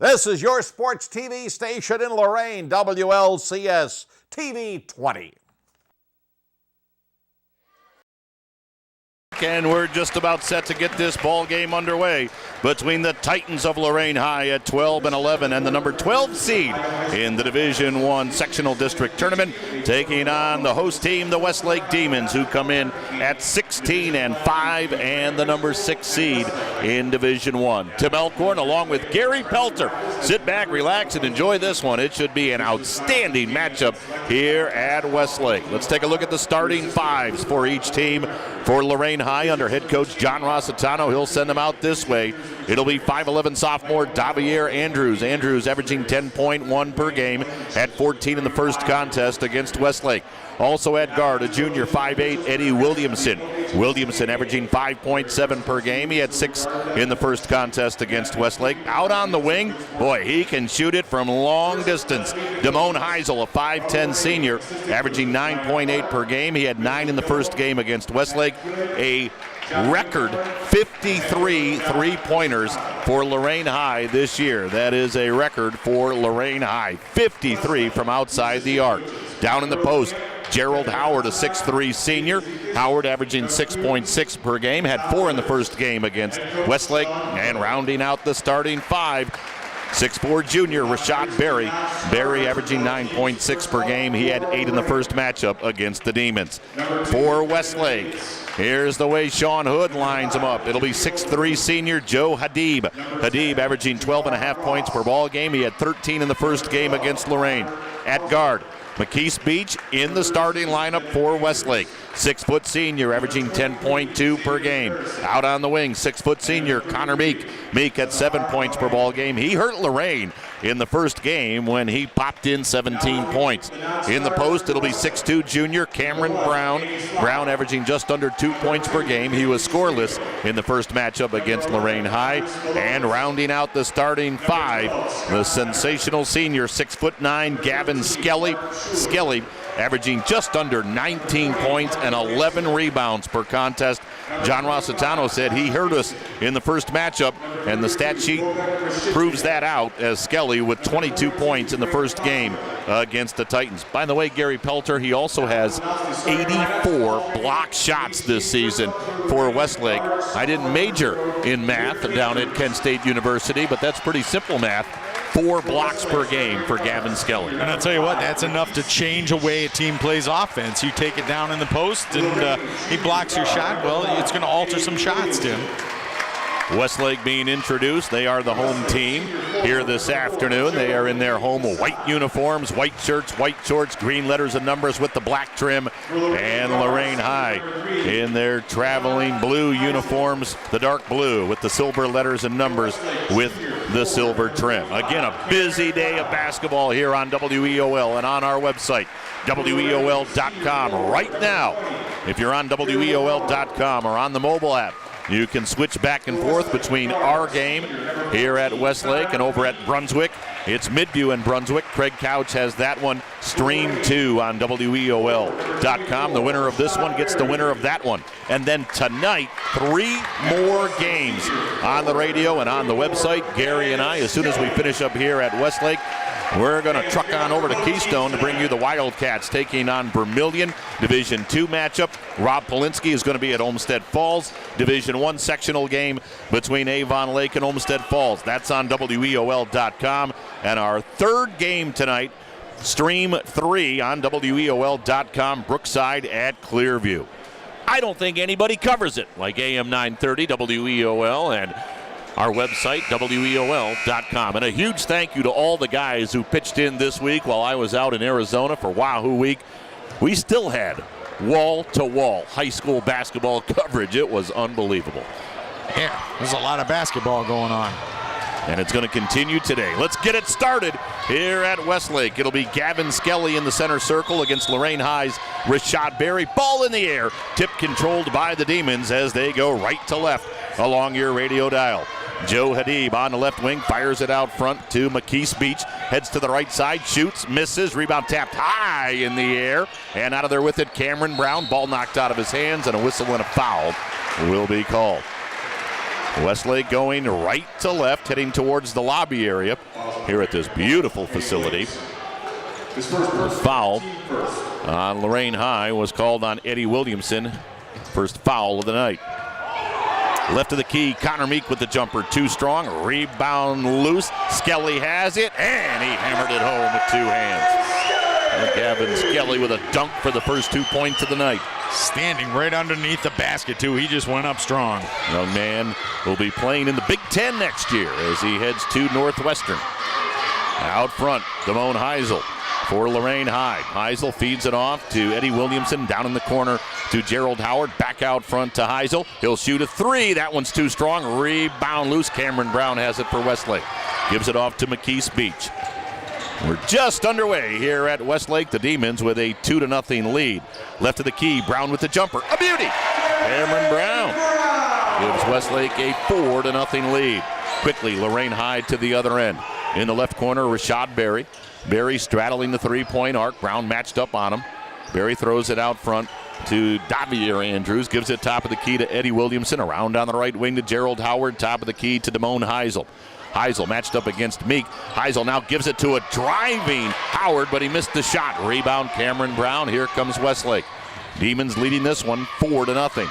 This is your sports TV station in Lorain, WLCS TV 20. And we're just about set to get this ball game underway between the Titans of Lorain High at 12-11 and the number 12 seed in the Division I Sectional District Tournament, taking on the host team, the Westlake Demons, who come in at 16-5 and the number 6 seed in Division I. Tim Elkhorn along with Gary Pelter. Sit back, relax, and enjoy this one. It should be an outstanding matchup here at Westlake. Let's take a look at the starting fives for each team. For Lorain High, under head coach John Rossitano, he'll send them out this way. It'll be 5'11 sophomore Davier Andrews. Andrews averaging 10.1 per game, had 14 in the first contest against Westlake. Also at guard, a junior 5'8 Eddie Williamson. Williamson averaging 5.7 per game. He had 6 in the first contest against Westlake. Out on the wing, boy, he can shoot it from long distance. Damone Heisel, a 5'10 senior, averaging 9.8 per game. He had 9 in the first game against Westlake. A record 53 three-pointers for Lorain High this year. That is a record for Lorain High. 53 from outside the arc. Down in the post, Gerald Howard, a 6'3 senior. Howard averaging 6.6 per game, had 4 in the first game against Westlake. And rounding out the starting five, 6'4 junior Rashad Berry. Berry averaging 9.6 per game. He had 8 in the first matchup against the Demons. For Westlake, here's the way Sean Hood lines them up. It'll be 6'3 senior Joe Hadib. Hadib averaging 12.5 points per ball game. He had 13 in the first game against Lorain. At guard, McKees Beach in the starting lineup for Westlake. 6' senior, averaging 10.2 per game. Out on the wing, 6' senior Connor Meek. Meek at 7 points per ball game. He hurt Lorain in the first game when he popped in 17 points. In the post, it'll be 6'2 junior Cameron Brown. Brown averaging just under 2 points per game. He was scoreless in the first matchup against Lorain High. And rounding out the starting five, the sensational senior 6'9 Gavin Skelly. Skelly averaging just under 19 points and 11 rebounds per contest. John Rossitano said he hurt us in the first matchup, and the stat sheet proves that out, as Skelly with 22 points in the first game against the Titans. By the way, Gary Pelter, he also has 84 block shots this season for Westlake. I didn't major in math down at Kent State University, but that's pretty simple math. 4 blocks per game for Gavin Skelly. And I'll tell you what, that's enough to change a way a team plays offense. You take it down in the post and he blocks your shot. Well, it's going to alter some shots, Tim. Westlake being introduced. They are the home team here this afternoon. They are in their home white uniforms, white shirts, white shorts, green letters and numbers with the black trim. And Lorain High in their traveling blue uniforms, the dark blue with the silver letters and numbers with the silver trim. Again, a busy day of basketball here on WEOL and on our website, WEOL.com. Right now, if you're on WEOL.com or on the mobile app, you can switch back and forth between our game here at Westlake and over at Brunswick. It's Midview and Brunswick. Craig Couch has that one streamed too on WEOL.com. The winner of this one gets the winner of that one. And then tonight, 3 more games on the radio and on the website. Gary and I, as soon as we finish up here at Westlake, we're going to truck on over to Keystone to bring you the Wildcats taking on Vermilion. Division II matchup. Rob Polinsky is going to be at Olmsted Falls. Division I sectional game between Avon Lake and Olmsted Falls. That's on WEOL.com. And our third game tonight, Stream 3 on WEOL.com, Brookside at Clearview. I don't think anybody covers it like AM 930, WEOL, and our website, WEOL.com. And a huge thank you to all the guys who pitched in this week while I was out in Arizona for Wahoo Week. We still had wall-to-wall high school basketball coverage. It was unbelievable. Yeah, there's a lot of basketball going on. And it's going to continue today. Let's get it started here at Westlake. It'll be Gavin Skelly in the center circle against Lorain High's Rashad Berry. Ball in the air. Tip controlled by the Demons as they go right to left along your radio dial. Joe Hadib on the left wing, fires it out front to McKees Beach, heads to the right side, shoots, misses, rebound tapped high in the air, and out of there with it, Cameron Brown. Ball knocked out of his hands, and a whistle and a foul will be called. Westlake going right to left, heading towards the lobby area here at this beautiful facility. The foul on Lorain High was called on Eddie Williamson. First foul of the night. Left of the key, Connor Meek with the jumper. Too strong, rebound loose. Skelly has it, and he hammered it home with 2 hands. And Gavin Skelly with a dunk for the first 2 points of the night. Standing right underneath the basket, too. He just went up strong. Young man will be playing in the Big Ten next year as he heads to Northwestern. Out front, Damone Heisel for Lorain High. Heisel feeds it off to Eddie Williamson. Down in the corner to Gerald Howard. Back out front to Heisel. He'll shoot a 3. That one's too strong. Rebound loose. Cameron Brown has it for Westlake. Gives it off to McKees Beach. We're just underway here at Westlake. The Demons with a 2-0 lead. Left of the key, Brown with the jumper. A beauty! Cameron Brown gives Westlake a 4-0 lead. Quickly, Lorain High to the other end. In the left corner, Rashad Berry. Berry straddling the 3-point arc. Brown matched up on him. Berry throws it out front to Davier Andrews. Gives it top of the key to Eddie Williamson. Around on the right wing to Gerald Howard. Top of the key to Damone Heisel. Heisel matched up against Meek. Heisel now gives it to a driving Howard, but he missed the shot. Rebound Cameron Brown. Here comes Westlake. Demons leading this one 4-0.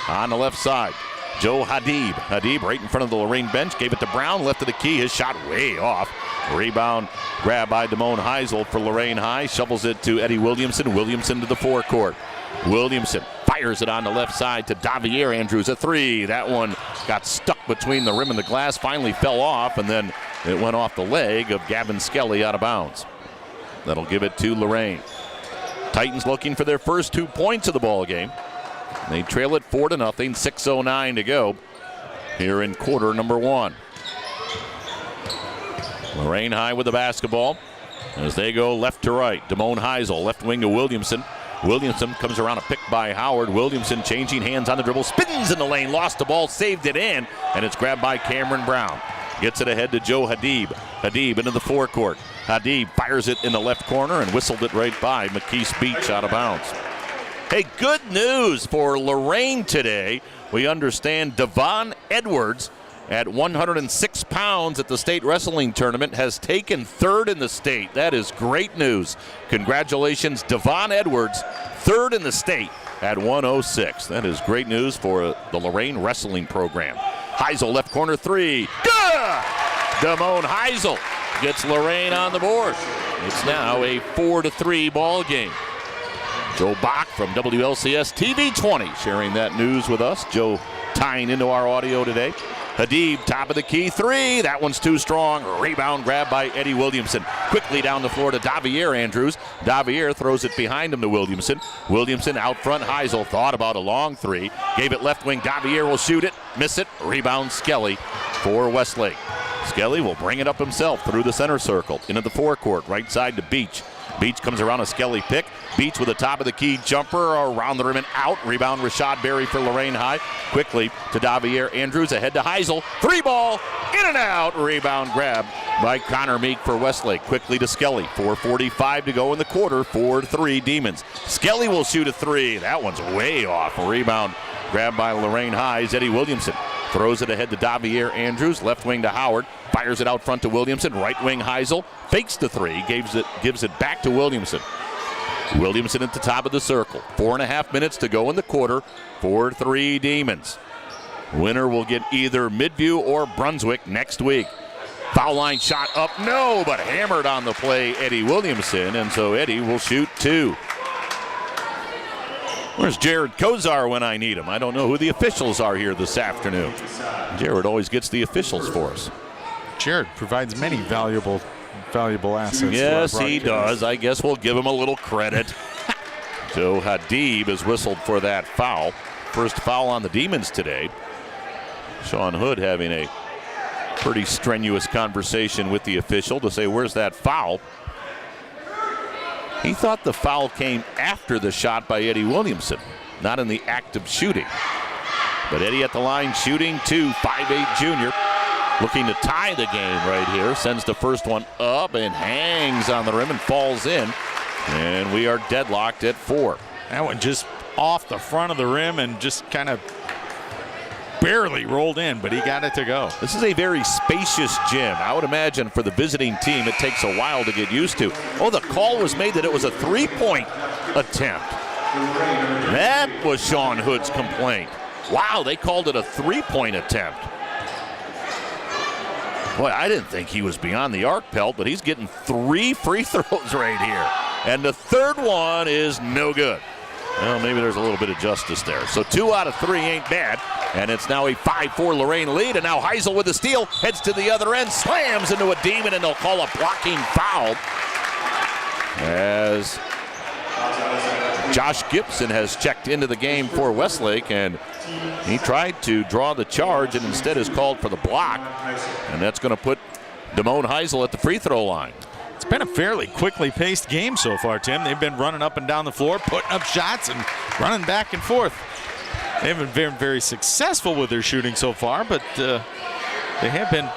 On the left side, Joe Hadib. Hadib right in front of the Lorain bench. Gave it to Brown. Left of the key. His shot way off. Rebound grab by Damone Heisel for Lorain High. Shovels it to Eddie Williamson. Williamson to the forecourt. Williamson fires it on the left side to Davier Andrews. A 3. That one got stuck between the rim and the glass. Finally fell off, and then it went off the leg of Gavin Skelly out of bounds. That'll give it to Lorain. Titans looking for their first 2 points of the ball game. They trail it 4-0. 6:09 to go here in quarter number 1. Lorain High with the basketball as they go left to right. Damone Heisel, left wing to Williamson. Williamson comes around a pick by Howard. Williamson changing hands on the dribble, spins in the lane, lost the ball, saved it in, and it's grabbed by Cameron Brown. Gets it ahead to Joe Hadib. Hadib into the forecourt. Hadib fires it in the left corner and whistled it right by McKees Beach out of bounds. Hey, good news for Lorain today. We understand Devon Edwards at 106 pounds at the state wrestling tournament has taken 3rd in the state. That is great news. Congratulations, Devon Edwards, 3rd in the state at 106. That is great news for the Lorain wrestling program. Heisel left corner 3. Good! Damone Heisel gets Lorain on the board. It's now a 4-3 ball game. Joe Bach from WLCS TV 20 sharing that news with us. Joe tying into our audio today. Hadib, top of the key, 3. That one's too strong. Rebound grab by Eddie Williamson. Quickly down the floor to Davier Andrews. Davier throws it behind him to Williamson. Williamson out front. Heisel thought about a long 3. Gave it left wing. Davier will shoot it. Miss it. Rebound Skelly for Westlake. Skelly will bring it up himself through the center circle. Into the forecourt. Right side to Beach. Beach comes around a Skelly pick. Beach with a top of the key jumper around the rim and out. Rebound Rashad Berry for Lorain High. Quickly to Davier Andrews ahead to Heisel. 3 ball in and out. Rebound grab by Connor Meek for Westlake. Quickly to Skelly. 4:45 to go in the quarter. 4-3 Demons. Skelly will shoot a 3. That one's way off. A rebound grab by Lorain High's Eddie Williamson. Throws it ahead to Davier Andrews. Left wing to Howard. Fires it out front to Williamson. Right wing Heisel. Fakes the 3. Gives it back to Williamson. Williamson at the top of the circle. 4.5 minutes to go in the quarter. 4-3 Demons. Winner will get either Midview or Brunswick next week. Foul line shot up. No, but hammered on the play Eddie Williamson. And so Eddie will shoot 2. Where's Jared Kozar when I need him? I don't know who the officials are here this afternoon. Jared always gets the officials for us. Jared provides many valuable assets. Yes, he does. I guess we'll give him a little credit. Joe Hadib is whistled for that foul. First foul on the Demons today. Sean Hood having a pretty strenuous conversation with the official to say, where's that foul? He thought the foul came after the shot by Eddie Williamson, not in the act of shooting. But Eddie at the line shooting 2, 5'8" junior. Looking to tie the game right here. Sends the first one up and hangs on the rim and falls in. And we are deadlocked at 4. That one just off the front of the rim and just kind of barely rolled in, but he got it to go. This is a very spacious gym. I would imagine for the visiting team it takes a while to get used to. Oh, the call was made that it was a three-point attempt. That was Sean Hood's complaint. Wow, they called it a three-point attempt. Boy, I didn't think he was beyond the arc, Pelt, but he's getting 3 free throws right here. And the third one is no good. Well, maybe there's a little bit of justice there. So 2 out of 3 ain't bad. And it's now a 5-4 Lorain lead. And now Heisel with the steal, heads to the other end, slams into a demon, and they'll call a blocking foul as Josh Gibson has checked into the game for Westlake, and he tried to draw the charge and instead is called for the block. And that's going to put Damone Heisel at the free throw line. It's been a fairly quickly paced game so far, Tim. They've been running up and down the floor, putting up shots and running back and forth. They haven't been very successful with their shooting so far, but they have been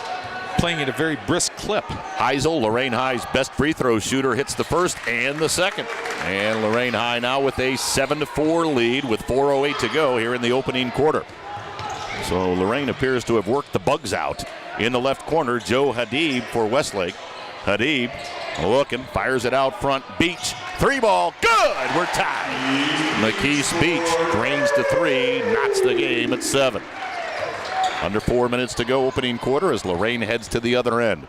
playing at a very brisk clip. Heisel, Lorain High's best free throw shooter, hits the first and the second. And Lorain High now with a 7-4 lead with 4:08 to go here in the opening quarter. So Lorain appears to have worked the bugs out. In the left corner, Joe Hadib for Westlake. Hadib looking, fires it out front. Beach, 3-ball, good! We're tied. McKees Beach drains to 3, knots the game at 7. Under 4 minutes to go, opening quarter, as Lorain heads to the other end.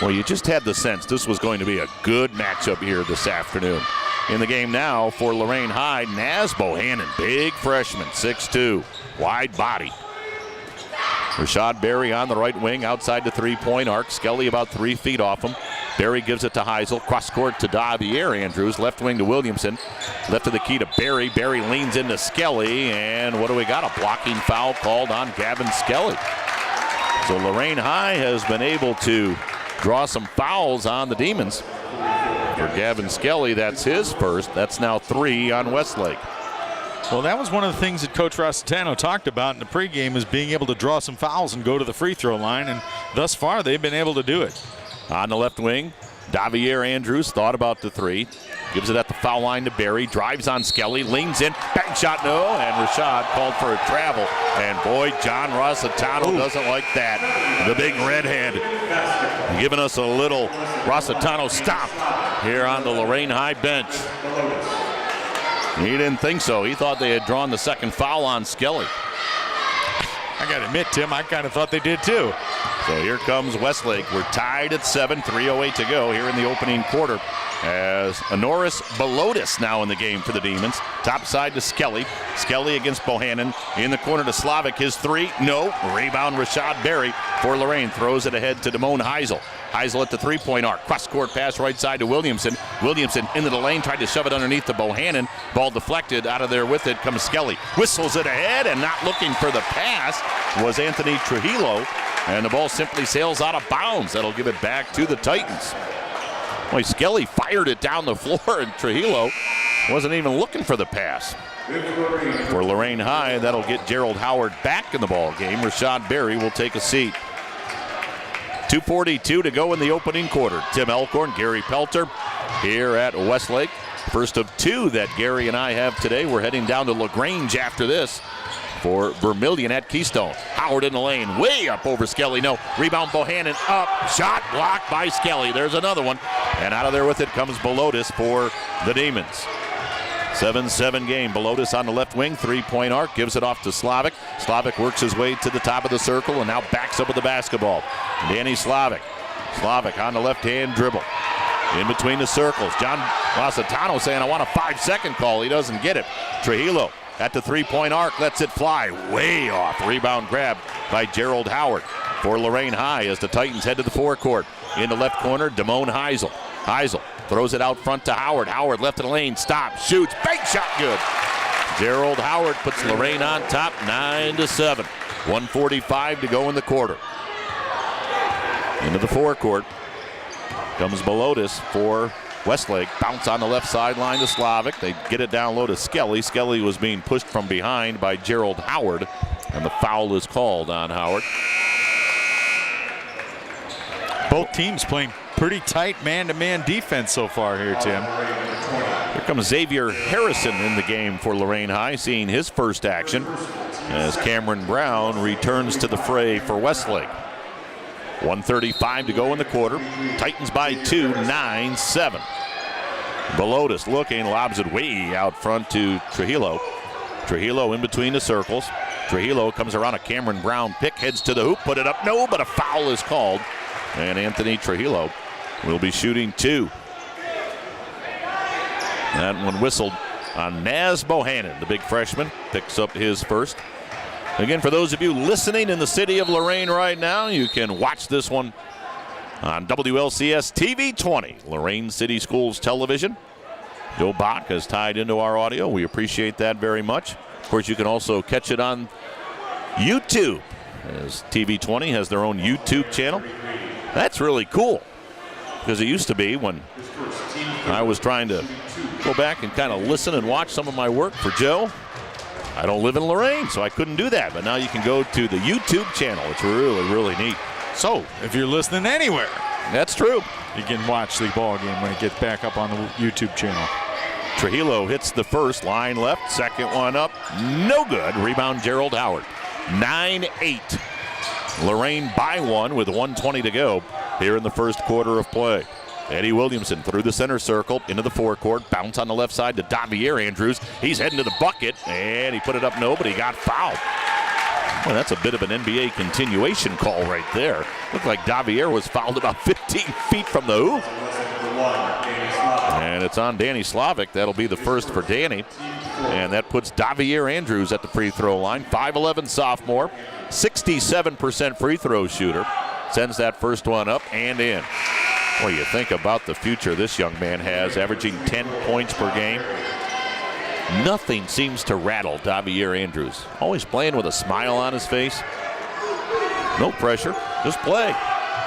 Well, you just had the sense this was going to be a good matchup here this afternoon. In the game now for Lorain High, Naz Bohannon, big freshman, 6'2", wide body. Rashad Berry on the right wing, outside the three-point arc. Skelly about 3 feet off him. Berry gives it to Heisel. Cross court to Davier Andrews. Left wing to Williamson. Left of the key to Berry. Berry leans into Skelly. And what do we got? A blocking foul called on Gavin Skelly. So Lorain High has been able to draw some fouls on the Demons. For Gavin Skelly, that's his first. That's now 3 on Westlake. Well, that was one of the things that Coach Rossitano talked about in the pregame, is being able to draw some fouls and go to the free throw line, and thus far they've been able to do it. On the left wing, Davier Andrews thought about the 3. Gives it at the foul line to Berry. Drives on Skelly. Leans in. Bank shot, no. And Rashad called for a travel. And boy, John Rossitano doesn't like that. The big redhead giving us a little Rossitano stop here on the Lorain High bench. He didn't think so. He thought they had drawn the second foul on Skelly. I got to admit, Tim, I kind of thought they did too. So here comes Westlake. We're tied at 7, 3:08 to go here in the opening quarter. As Honoris Belotis now in the game for the Demons. Top side to Skelly. Skelly against Bohannon. In the corner to Slavic. His 3. No. Rebound Rashad Berry for Lorain. Throws it ahead to Damone Heisel. Heisel at the three-point arc. Cross-court pass right side to Williamson. Williamson into the lane. Tried to shove it underneath to Bohannon. Ball deflected. Out of there with it comes Skelly. Whistles it ahead, and not looking for the pass was Anthony Trujillo. And the ball simply sails out of bounds. That'll give it back to the Titans. Boy, Skelly fired it down the floor, and Trujillo wasn't even looking for the pass. For Lorain High, that'll get Gerald Howard back in the ball game. Rashad Berry will take a seat. 2:42 to go in the opening quarter. Tim Elkhorn, Gary Pelter here at Westlake. First of 2 that Gary and I have today. We're heading down to LaGrange after this for Vermillion at Keystone. Howard in the lane, way up over Skelly. No, rebound Bohannon up. Shot blocked by Skelly. There's another one. And out of there with it comes Belotis for the Demons. 7-7 game. Belotis on the left wing, three-point arc, gives it off to Slavic. Slavic works his way to the top of the circle and now backs up with the basketball. Danny Slavic. Slavic on the left-hand dribble. In between the circles. John Rossitano saying, I want a 5-second call. He doesn't get it. Trujillo at the three-point arc, lets it fly way off. Rebound grab by Gerald Howard for Lorain High as the Titans head to the forecourt. In the left corner, Damone Heisel. Heisel throws it out front to Howard. Howard left of the lane, stops, shoots, bank shot, good. Gerald Howard puts Lorain on top, 9-7. 1:45 to go in the quarter. Into the forecourt comes Belotis for Westlake. Bounce on the left sideline to Slavic. They get it down low to Skelly. Skelly was being pushed from behind by Gerald Howard, and the foul is called on Howard. Both teams playing pretty tight man-to-man defense so far here, Tim. Here comes Xavier Harrison in the game for Lorain High, seeing his first action. as Cameron Brown returns to the fray for Westlake. 1:35 to go in the quarter. Titans by 2, 9-7. Belotis looking, lobs it way out front to Trujillo. Trujillo in between the circles. Trujillo comes around a Cameron Brown pick, heads to the hoop, put it up, no, but a foul is called. And Anthony Trujillo will be shooting 2. That one whistled on Naz Bohannon, the big freshman, picks up his first. Again, for those of you listening in the city of Lorain right now, you can watch this one on WLCS TV 20, Lorain City Schools Television. Joe Bach has tied into our audio. We appreciate that very much. Of course, you can also catch it on YouTube, as TV 20 has their own YouTube channel. That's really cool, because it used to be when I was trying to go back and kind of listen and watch some of my work for Joe. I don't live in Lorain, so I couldn't do that. But now you can go to the YouTube channel. It's really, really neat. So, if you're listening anywhere, that's true. You can watch the ball game when it gets back up on the YouTube channel. Trujillo hits the first, line left, second one up, no good. Rebound Gerald Howard. 9-8. Lorain by 1 with 1:20 to go here in the first quarter of play. Eddie Williamson through the center circle into the forecourt. Bounce on the left side to Davier Andrews. He's heading to the bucket, and he put it up, no, but he got fouled. Well, that's a bit of an NBA continuation call right there. Looked like Davier was fouled about 15 feet from the hoop. And it's on Danny Slavic. That'll be the first for Danny. And that puts Davier Andrews at the free throw line. 5'11 sophomore, 67% free throw shooter. Sends that first one up and in. Well, you think about the future this young man has, averaging 10 points per game. Nothing seems to rattle Davier Andrews. Always playing with a smile on his face. No pressure, just play.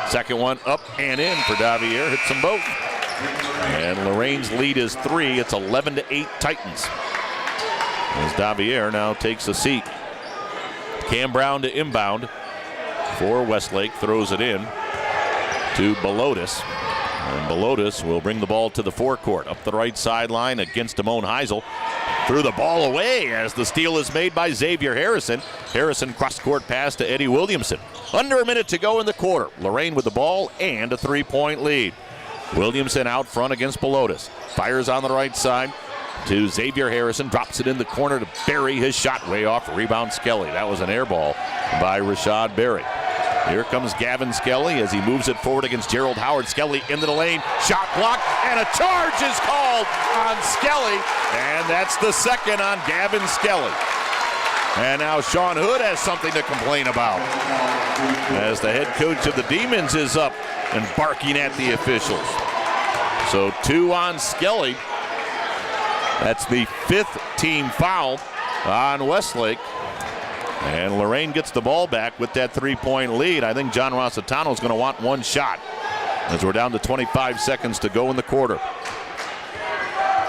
Second one up and in for Davier. Hits them both. And Lorain's lead is 3. It's 11-8 Titans. As Davier now takes a seat. Cam Brown to inbound for Westlake. Throws it in to Belotis. And Belotis will bring the ball to the forecourt. Up the right sideline against Damone Heisel. Threw the ball away as the steal is made by Xavier Harrison. Harrison cross-court pass to Eddie Williamson. Under a minute to go in the quarter. Lorain with the ball and a 3-point lead. Williamson out front against Belotis. Fires on the right side to Xavier Harrison. Drops it in the corner to Berry. His shot way off. Rebound Skelly. That was an air ball by Rashad Berry. Here comes Gavin Skelly as he moves it forward against Gerald Howard. Skelly into the lane. Shot blocked, and a charge is called on Skelly. And that's the second on Gavin Skelly. And now Sean Hood has something to complain about, as the head coach of the Demons is up and barking at the officials. So 2 on Skelly. That's the 5th team foul on Westlake. And Lorain gets the ball back with that 3-point lead. I think John Rossitano is going to want one shot, as we're down to 25 seconds to go in the quarter.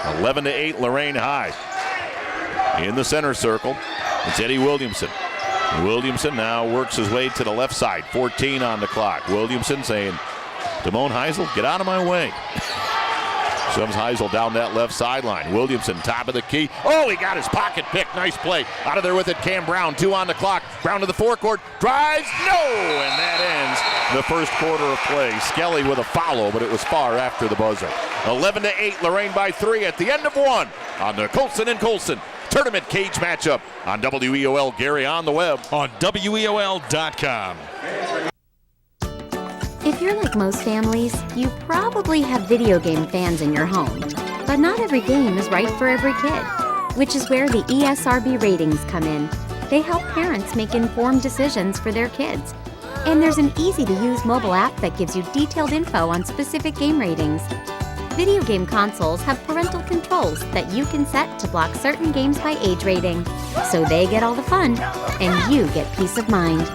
11-8 Lorain high. In the center circle, it's Eddie Williamson. Williamson now works his way to the left side. 14 on the clock. Williamson saying, Damone Heisel, get out of my way. Shoves Heisel down that left sideline. Williamson, top of the key. Oh, he got his pocket pick. Nice play. Out of there with it, Cam Brown. 2 on the clock. Brown to the forecourt. Drives. No! And that ends the first quarter of play. Skelly with a follow, but it was far after the buzzer. 11-8, Lorain by 3 at the end of 1 on the Colson and Colson Tournament Cage matchup on WEOL. Gary on the web. On WEOL.com. If you're like most families, you probably have video game fans in your home. But not every game is right for every kid, which is where the ESRB ratings come in. They help parents make informed decisions for their kids. And there's an easy-to-use mobile app that gives you detailed info on specific game ratings. Video game consoles have parental controls that you can set to block certain games by age rating, so they get all the fun, and you get peace of mind.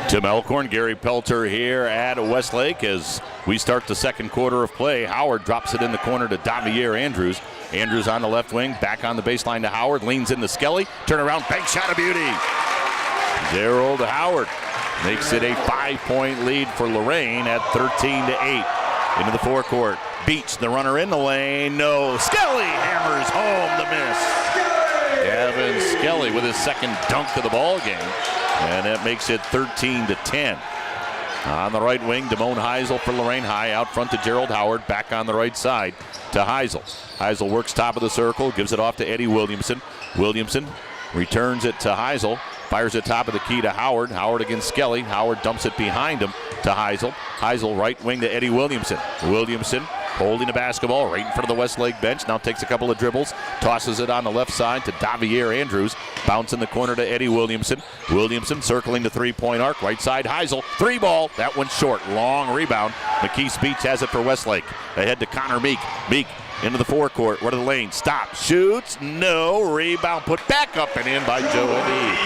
Tim Elkhorn, Gary Pelter here at Westlake as we start the second quarter of play. Howard drops it in the corner to Davier Andrews. Andrews on the left wing, back on the baseline to Howard, leans into Skelly, turn around, bank shot of beauty. Gerald Howard makes it a 5-point lead for Lorain at 13-8. Into the forecourt. Beach, the runner in the lane. No. Skelly hammers home the miss. Gavin Skelly with his second dunk of the ball game. And that makes it 13-10. On the right wing, Damone Heisel for Lorain High. Out front to Gerald Howard. Back on the right side to Heisel. Heisel works top of the circle. Gives it off to Eddie Williamson. Williamson returns it to Heisel. Fires it top of the key to Howard. Howard against Skelly. Howard dumps it behind him to Heisel. Heisel right wing to Eddie Williamson. Williamson holding the basketball right in front of the Westlake bench. Now takes a couple of dribbles. Tosses it on the left side to Davier Andrews. Bounce in the corner to Eddie Williamson. Williamson circling the three-point arc. Right side Heisel. Three ball. That one's short. Long rebound. McKees Beach has it for Westlake. Ahead to Connor Meek. Meek into the forecourt. Right to the lane. Stop. Shoots. No. Rebound put back up and in by Joe Hadid.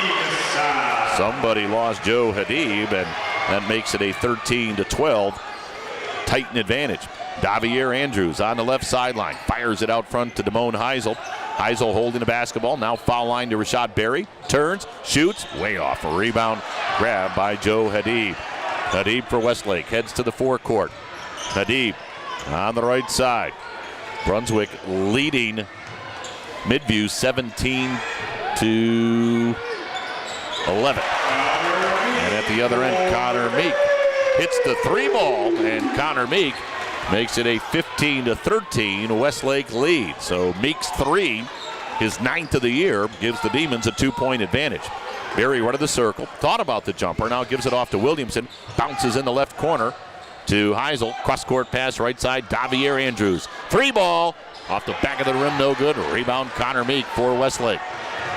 Somebody lost Joe Hadid, and that makes it a 13-12 Titan advantage. Davier Andrews on the left sideline. Fires it out front to Damone Heisel. Heisel holding the basketball. Now foul line to Rashad Berry. Turns. Shoots. Way off. A rebound grab by Joe Hadid. Hadid for Westlake. Heads to the forecourt. Hadid on the right side. Brunswick leading Midview 17-11. And at the other end, Connor Meek hits the three ball, and Connor Meek makes it a 15-13 Westlake lead. So Meek's three, his 9th of the year, gives the Demons a 2-point advantage. Berry right of the circle, thought about the jumper, now gives it off to Williamson, bounces in the left corner to Heisel. Cross-court pass right side, Davier Andrews. Three ball, off the back of the rim, no good. Rebound Connor Meek for Westlake.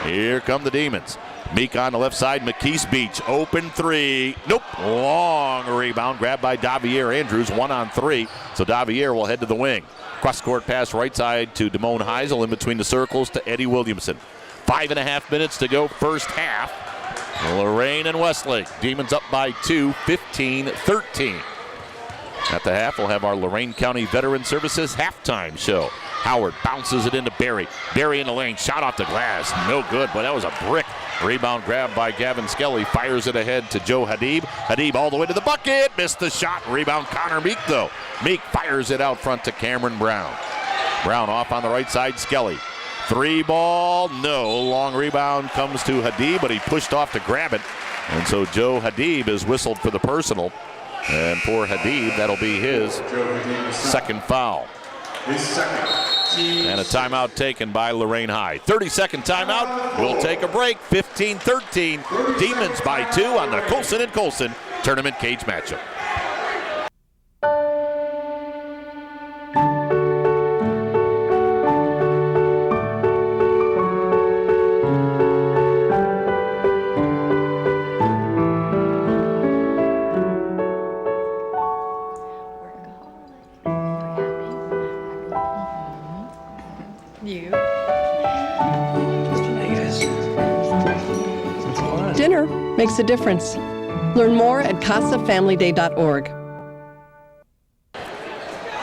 Here come the Demons. Meek on the left side, McKees Beach, open three. Nope, long rebound, grabbed by Davier Andrews, 1-on-3. So Davier will head to the wing. Cross-court pass right side to Damone Heisel, in between the circles to Eddie Williamson. 5.5 minutes to go, first half. Lorain and Westlake. Demons up by 2, 15-13. At the half, we'll have our Lorain County Veteran Services halftime show. Howard bounces it into Berry. Berry in the lane, shot off the glass. No good, but that was a brick. Rebound grab by Gavin Skelly. Fires it ahead to Joe Hadid. Hadid all the way to the bucket. Missed the shot. Rebound Connor Meek, though. Meek fires it out front to Cameron Brown. Brown off on the right side, Skelly. Three ball, no. Long rebound comes to Hadid, but he pushed off to grab it. And so Joe Hadid is whistled for the personal. And for Hadid, that'll be his second foul. And a timeout taken by Lorain High. 30-second timeout. We'll take a break. 15-13. Demons by 2 on the Colson and Colson tournament cage matchup. Dinner makes a difference. Learn more at CasaFamilyDay.org.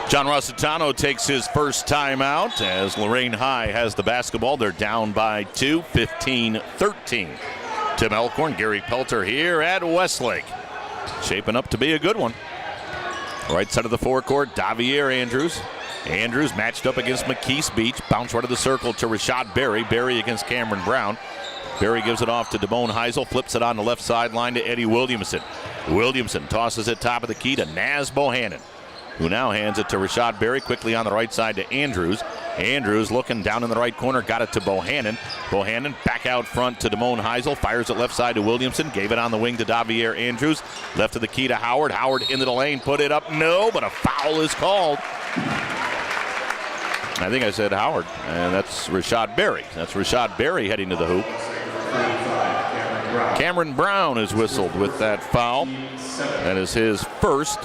John Rossitano takes his first timeout as Lorain High has the basketball. They're down by 2, 15-13. Tim Elkhorn, Gary Pelter here at Westlake. Shaping up to be a good one. Right side of the forecourt, Davier Andrews. Andrews matched up against McKees Beach. Bounce right of the circle to Rashad Berry. Berry against Cameron Brown. Berry gives it off to Damone Heisel. Flips it on the left sideline to Eddie Williamson. Williamson tosses it top of the key to Naz Bohannon, who now hands it to Rashad Berry. Quickly on the right side to Andrews. Andrews looking down in the right corner. Got it to Bohannon. Bohannon back out front to Damone Heisel. Fires it left side to Williamson. Gave it on the wing to Davier Andrews. Left of the key to Howard. Howard into the lane. Put it up. No, but a foul is called. I think I said Howard, and that's Rashad Berry. That's Rashad Berry heading to the hoop. Cameron Brown is whistled with that foul. That is his first,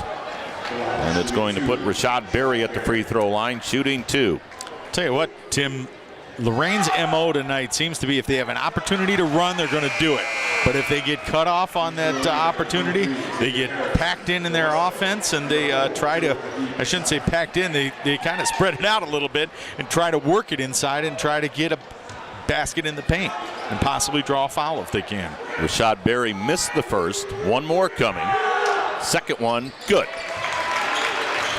and it's going to put Rashad Berry at the free throw line, shooting 2. Tell you what, Tim, Lorain's MO tonight seems to be if they have an opportunity to run, they're going to do it. But if they get cut off on that opportunity, they get packed in their offense, and they try to, I shouldn't say packed in, they kind of spread it out a little bit and try to work it inside and try to get basket in the paint and possibly draw a foul if they can. Rashad Berry missed the first. One more coming. Second one, good.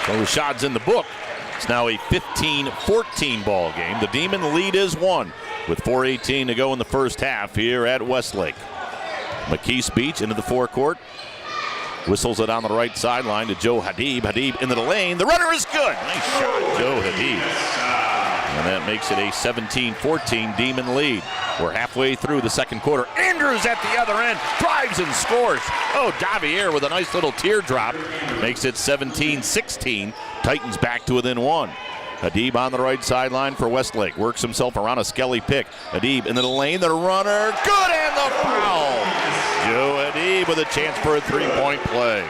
So Rashad's in the book. It's now a 15-14 ball game. The Demon lead is 1 with 4:18 to go in the first half here at Westlake. McKees Beach into the forecourt. Whistles it on the right sideline to Joe Hadib. Hadib into the lane. The runner is good. Nice shot, Joe Hadib. And that makes it a 17-14 Demon lead. We're halfway through the second quarter. Andrews at the other end. Drives and scores. Oh, Davier with a nice little teardrop. Makes it 17-16. Titans back to within 1. Hadib on the right sideline for Westlake. Works himself around a Skelly pick. Hadib into the lane. The runner. Good, and the foul. Joe Hadib with a chance for a three-point play.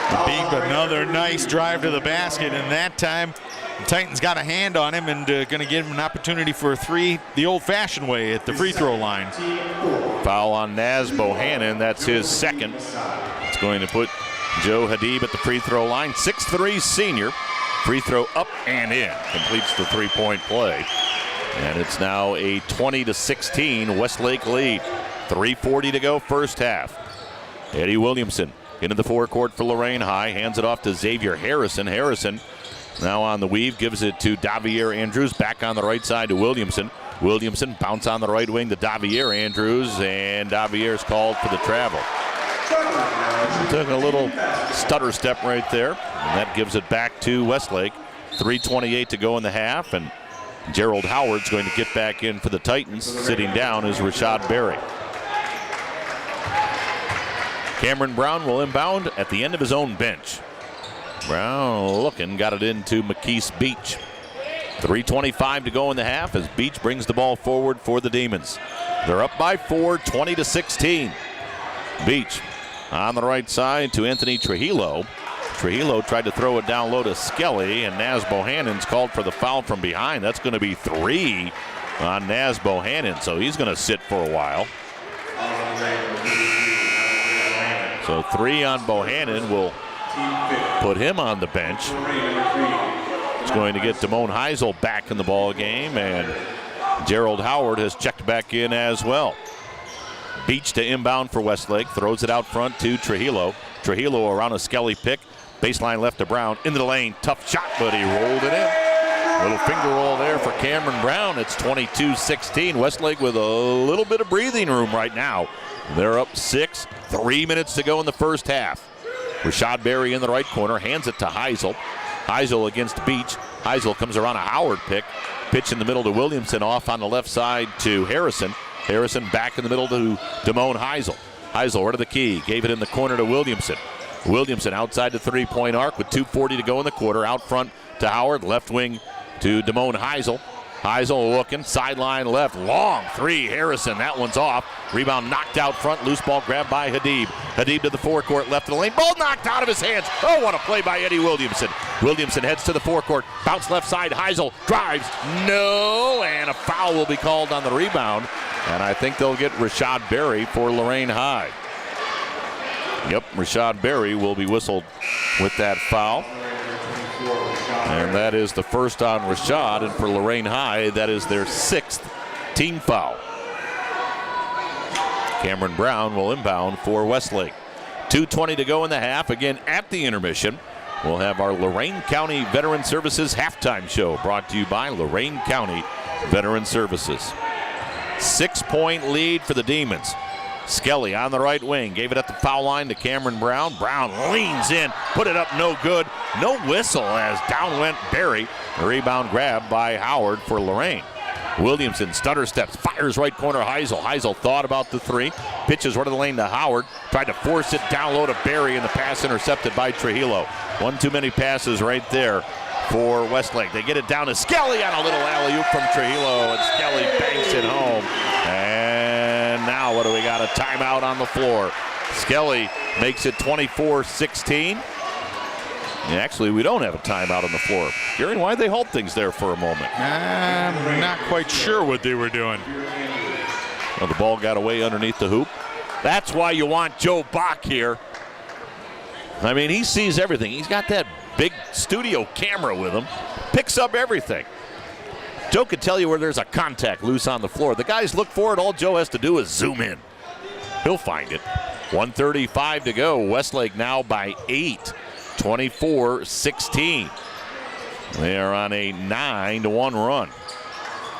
Hadib, another nice drive to the basket, and that time the Titans got a hand on him and going to give him an opportunity for a three the old-fashioned way at the free throw line. Foul on Naz Bohannon. That's his second. It's going to put Joe Hadib at the free throw line. 6'3" senior. Free throw up and in. Completes the three-point play. And it's now a 20-16 Westlake lead. 3:40 to go first half. Eddie Williamson into the forecourt for Lorain High. Hands it off to Xavier Harrison. Harrison now on the weave. Gives it to Davier Andrews. Back on the right side to Williamson. Williamson bounce on the right wing to Davier Andrews. And Davier's called for the travel. Took a little stutter step right there. And that gives it back to Westlake. 3:28 to go in the half. And Gerald Howard's going to get back in for the Titans. Sitting down is Rashad Berry. Cameron Brown will inbound at the end of his own bench. Brown looking, got it into McKees Beach. 3:25 to go in the half as Beach brings the ball forward for the Demons. They're up by 4, 20-16. Beach on the right side to Anthony Trujillo. Trujillo tried to throw it down low to Skelly, and Naz Bohannon's called for the foul from behind. That's going to be 3 on Naz Bohannon, so he's going to sit for a while. So 3 on Bohannon will put him on the bench. It's going to get Damone Heisel back in the ball game, and Gerald Howard has checked back in as well. Beach to inbound for Westlake, throws it out front to Trujillo. Trujillo around a Skelly pick, baseline left to Brown, into the lane, tough shot, but he rolled it in. Little finger roll there for Cameron Brown. It's 22-16. Westlake with a little bit of breathing room right now. They're up 6, 3 minutes to go in the first half. Rashad Berry in the right corner, hands it to Heisel. Heisel against Beach. Heisel comes around a Howard pick. Pitch in the middle to Williamson, off on the left side to Harrison. Harrison back in the middle to Damone Heisel. Heisel right to the key, gave it in the corner to Williamson. Williamson outside the three-point arc with 2:40 to go in the quarter. Out front to Howard, left wing to Damone Heisel. Heisel looking, sideline left, long 3, Harrison, that one's off. Rebound knocked out front, loose ball grabbed by Hadib. Hadib to the forecourt, left of the lane, ball knocked out of his hands. Oh, what a play by Eddie Williamson. Williamson heads to the forecourt, bounce left side, Heisel drives, no, and a foul will be called on the rebound. And I think they'll get Rashad Berry for Lorain High. Yep, Rashad Berry will be whistled with that foul. And that is the first on Rashad, and for Lorain High, that is their 6th team foul. Cameron Brown will inbound for Westlake. 2:20 to go in the half. Again, at the intermission, we'll have our Lorain County Veteran Services halftime show, brought to you by Lorain County Veteran Services. 6-point lead for the Demons. Skelly on the right wing, gave it at the foul line to Cameron Brown. Brown leans in, put it up, no good. No whistle as down went Berry. A rebound grab by Howard for Lorain. Williamson stutter steps, fires right corner Heisel. Heisel thought about the 3, pitches right of the lane to Howard, tried to force it down low to Berry, and the pass intercepted by Trujillo. One too many passes right there for Westlake. They get it down to Skelly on a little alley-oop from Trujillo, and Skelly banks it home. And now what do we got? A timeout on the floor. Skelly makes it 24-16. Actually, we don't have a timeout on the floor. Gary, why'd they halt things there for a moment? I'm not quite sure what they were doing. Well, the ball got away underneath the hoop. That's why you want Joe Bach here. I mean, he sees everything. He's got that big studio camera with him. Picks up everything. Joe could tell you where there's a contact loose on the floor. The guys look for it. All Joe has to do is zoom in. He'll find it. 1:35 to go. Westlake now by 8, 24-16. They are on a 9-1 run.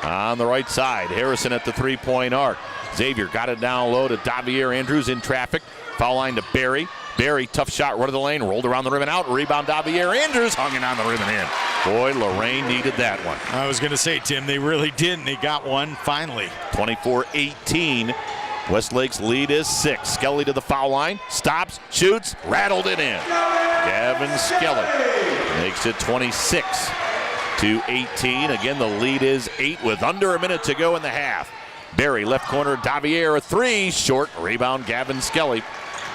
On the right side, Harrison at the three-point arc. Xavier got it down low to Davier Andrews in traffic. Foul line to Barry. Barry, tough shot, run of the lane, rolled around the rim and out. Rebound, Davier Andrews hung it on the rim and in. Boy, Lorain needed that one. I was going to say, Tim, they really did, and they got one finally. 24-18. Westlake's lead is 6. Skelly to the foul line, stops, shoots, rattled it in. Gavin Skelly makes it 26-18. Again, the lead is 8 with under a minute to go in the half. Barry, left corner, Davier, a 3, short, rebound, Gavin Skelly.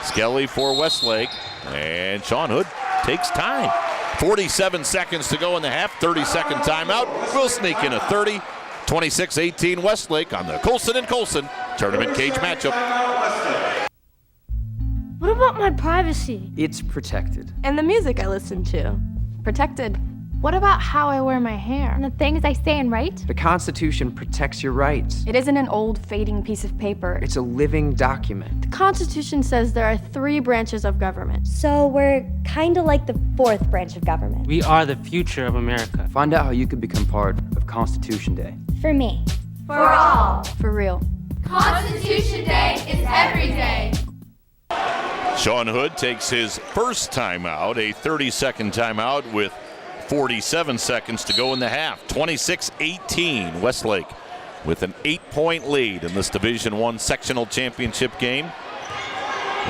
Skelly for Westlake, and Sean Hood takes time. 47 seconds to go in the half, 30-second timeout. We'll sneak in a 30. 26-18 Westlake on the Colson and Colson tournament cage matchup. What about my privacy? It's protected. And the music I listen to. Protected. What about how I wear my hair? And the things I say and write? The Constitution protects your rights. It isn't an old, fading piece of paper. It's a living document. The Constitution says there are 3 branches of government. So we're kind of like the 4th branch of government. We are the future of America. Find out how you could become part of Constitution Day. For me. For all. For real. Constitution Day is every day. Sean Hood takes his first timeout, a 30-second timeout with 47 seconds to go in the half. 26-18 Westlake with an 8-point lead in this Division I sectional championship game.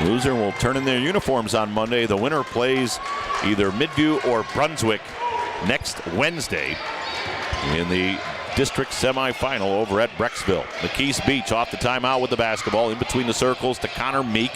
Loser will turn in their uniforms on Monday. The winner plays either Midview or Brunswick next Wednesday in the district semifinal over at Brecksville. McKees Beach off the timeout with the basketball in between the circles to Connor Meek.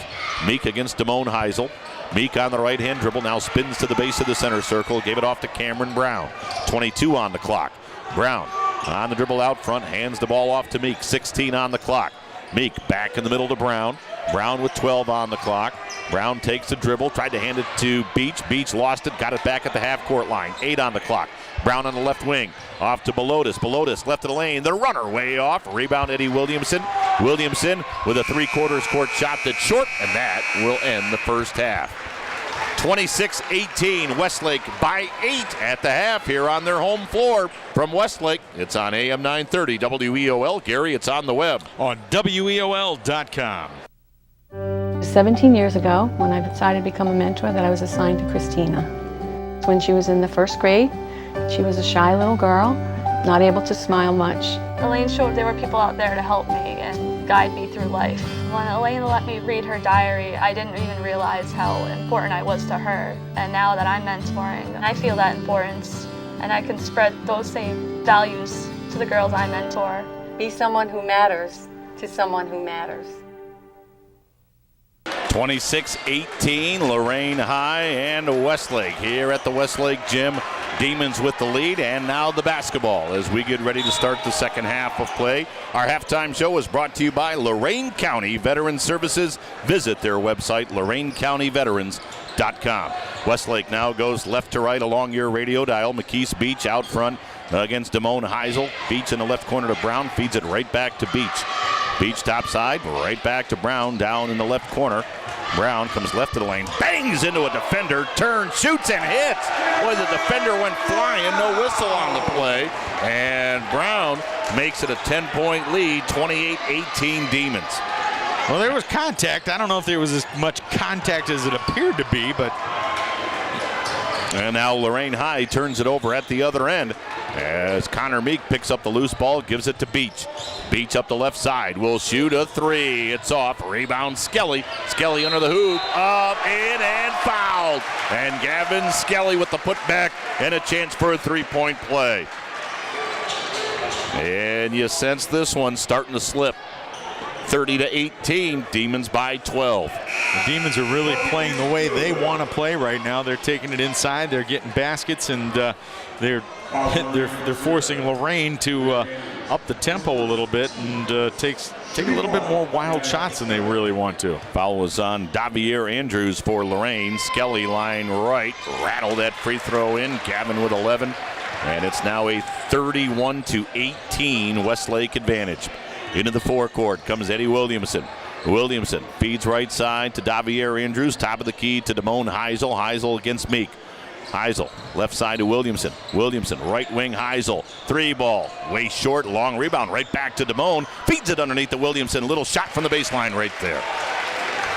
Meek against Damone Heisel. Meek on the right-hand dribble, now spins to the base of the center circle, gave it off to Cameron Brown. 22 on the clock. Brown on the dribble out front, hands the ball off to Meek. 16 on the clock. Meek back in the middle to Brown. Brown with 12 on the clock. Brown takes the dribble, tried to hand it to Beach. Beach lost it, got it back at the half-court line. 8 on the clock. Brown on the left wing, off to Belotis. Belotis left of the lane, the runner way off. Rebound Eddie Williamson. Williamson with a three-quarters court shot that's short, and that will end the first half. 26-18, Westlake by 8 at the half here on their home floor. From Westlake, it's on AM 930 WEOL. Gary, it's on the web. On WEOL.com. 17 years ago, when I decided to become a mentor, that I was assigned to Christina. When she was in the 1st grade, she was a shy little girl, not able to smile much. Elaine showed there were people out there to help me and guide me through life. When Elaine let me read her diary, I didn't even realize how important I was to her. And now that I'm mentoring, I feel that importance, and I can spread those same values to the girls I mentor. Be someone who matters to someone who matters. 26-18, Lorain High and Westlake here at the Westlake Gym. Demons with the lead, and now the basketball as we get ready to start the second half of play. Our halftime show is brought to you by Lorain County Veteran Services. Visit their website, LorainCountyVeterans.com. Westlake now goes left to right along your radio dial. McKees Beach out front against Damone Heisel. Beach in the left corner to Brown, feeds it right back to Beach. Beach top side, right back to Brown down in the left corner. Brown comes left of the lane, bangs into a defender, turns, shoots, and hits. Boy, the defender went flying, no whistle on the play. And Brown makes it a 10-point lead, 28-18 Demons. Well, there was contact. I don't know if there was as much contact as it appeared to be, but... And now Lorain High turns it over at the other end as Connor Meek picks up the loose ball, gives it to Beach. Beach up the left side, will shoot a 3. It's off. Rebound Skelly. Skelly under the hoop, up, in, and fouled. And Gavin Skelly with the putback and a chance for a 3-point play. And you sense this one starting to slip. 30-18, Demons by 12. The Demons are really playing the way they want to play right now. They're taking it inside, they're getting baskets, and they're forcing Lorain to up the tempo a little bit and take a little bit more wild shots than they really want to. Foul was on Davier Andrews for Lorain. Skelly line right, rattled that free throw in. Gavin with 11. And it's now a 31-18 Westlake advantage. Into the forecourt comes Eddie Williamson. Williamson feeds right side to Davier Andrews. Top of the key to Damone Heisel. Heisel against Meek. Heisel left side to Williamson. Williamson right wing Heisel. 3-ball. Way short. Long rebound. Right back to Damone. Feeds it underneath to Williamson. Little shot from the baseline right there.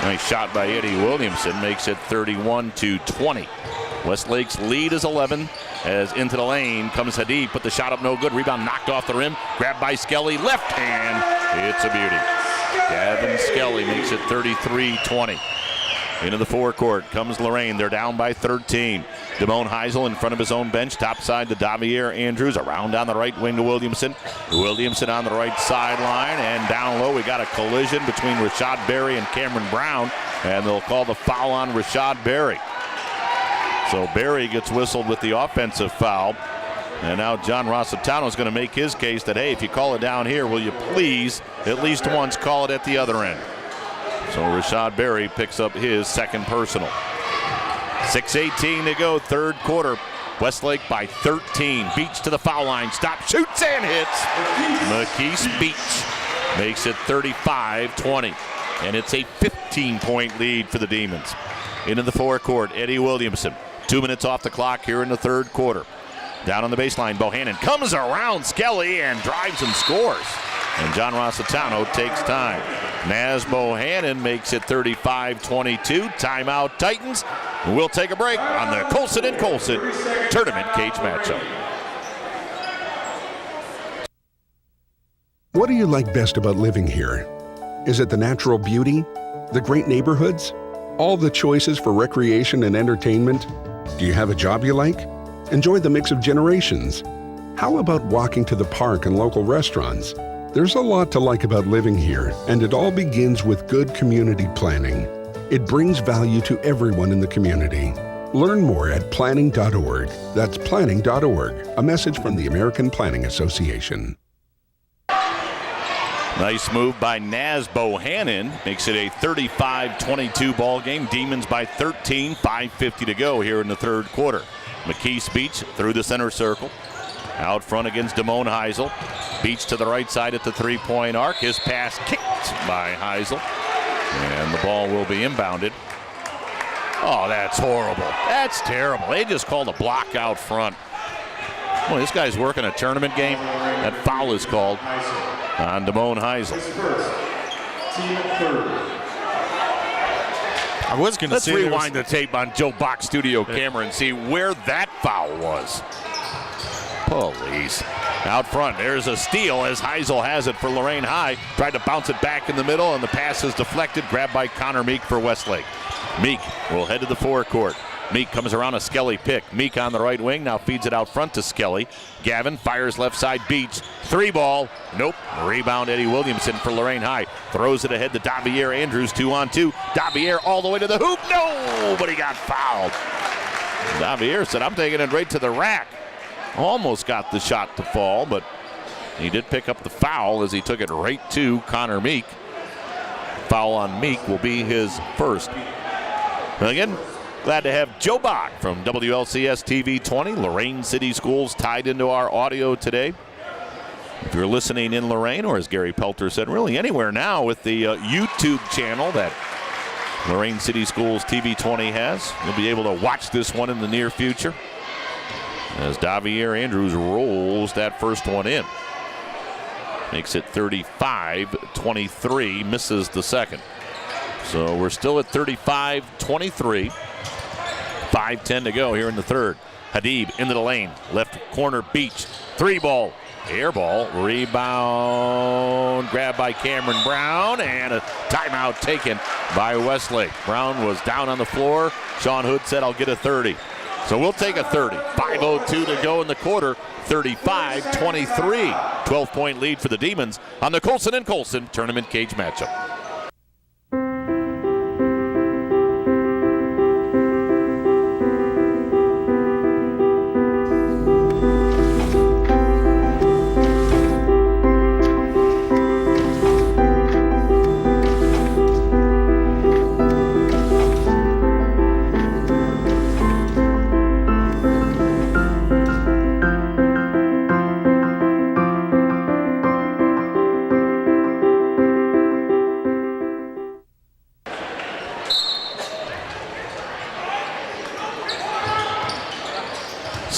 Nice shot by Eddie Williamson. Makes it 31-20. Westlake's lead is 11. As into the lane comes Hadid. Put the shot up, no good. Rebound knocked off the rim. Grabbed by Skelly. Left hand. It's a beauty. Gavin Skelly makes it 33-20. Into the forecourt comes Lorain. They're down by 13. Damone Heisel in front of his own bench. Top side to Davier Andrews. Around down the right wing to Williamson. Williamson on the right sideline. And down low we got a collision between Rashad Berry and Cameron Brown. And they'll call the foul on Rashad Berry. So Berry gets whistled with the offensive foul. And now John Rossitano is going to make his case that, hey, if you call it down here, will you please at least once call it at the other end? So Rashad Berry picks up his second personal. 6:18 to go, third quarter. Westlake by 13. Beach to the foul line. Stop, shoots, and hits. McKeese Beach makes it 35-20. And it's a 15-point lead for the Demons. Into the forecourt, Eddie Williamson. 2 minutes off the clock here in the third quarter. Down on the baseline, Bohannon comes around Skelly and drives and scores. And John Rossitano takes time. Naz Bohannon makes it 35-22. Timeout Titans. We'll take a break on the Colson & Colson tournament cage matchup. What do you like best about living here? Is it the natural beauty? The great neighborhoods? All the choices for recreation and entertainment? Do you have a job you like? Enjoy the mix of generations? How about walking to the park and local restaurants? There's a lot to like about living here, and it all begins with good community planning. It brings value to everyone in the community. Learn more at planning.org. That's planning.org. A message from the American Planning Association. Nice move by Naz Bohannon. Makes it a 35-22 ball game. Demons by 13. 5:50 to go here in the third quarter. McKeese Beach through the center circle. Out front against Damone Heisel. Beach to the right side at the three-point arc. His pass kicked by Heisel. And the ball will be inbounded. Oh, that's horrible. That's terrible. They just called a block out front. Well, this guy's working a tournament game. That foul is called on Damone Heisel. I was going to say, let's rewind the tape on Joe Bach's studio camera and see where that foul was. Police. Out front, there's a steal as Heisel has it for Lorain High. Tried to bounce it back in the middle, and the pass is deflected. Grabbed by Connor Meek for Westlake. Meek will head to the forecourt. Meek comes around a Skelly pick. Meek on the right wing, now feeds it out front to Skelly. Gavin fires left side, Beach. 3-ball. Nope. Rebound Eddie Williamson for Lorain High. Throws it ahead to Davier Andrews, 2-on-2. Davier all the way to the hoop. No, but he got fouled. Davier said, I'm taking it right to the rack. Almost got the shot to fall, but he did pick up the foul as he took it right to Connor Meek. Foul on Meek will be his first. And again, glad to have Joe Bach from WLCS TV 20. Lorain City Schools tied into our audio today. If you're listening in Lorain, or as Gary Pelter said, really anywhere now with the YouTube channel that Lorain City Schools TV 20 has, you'll be able to watch this one in the near future. As Davier Andrews rolls that first one in. Makes it 35-23, misses the second. So we're still at 35-23. 5:10 to go here in the third. Hadid into the lane. Left corner, Beach. 3-ball. Air ball. Rebound. Grabbed by Cameron Brown. And a timeout taken by Westlake. Brown was down on the floor. Sean Hood said, I'll get a 30. So we'll take a 30. 5:02 to go in the quarter. 35-23. 12-point lead for the Demons on the Colson & Colson tournament cage matchup.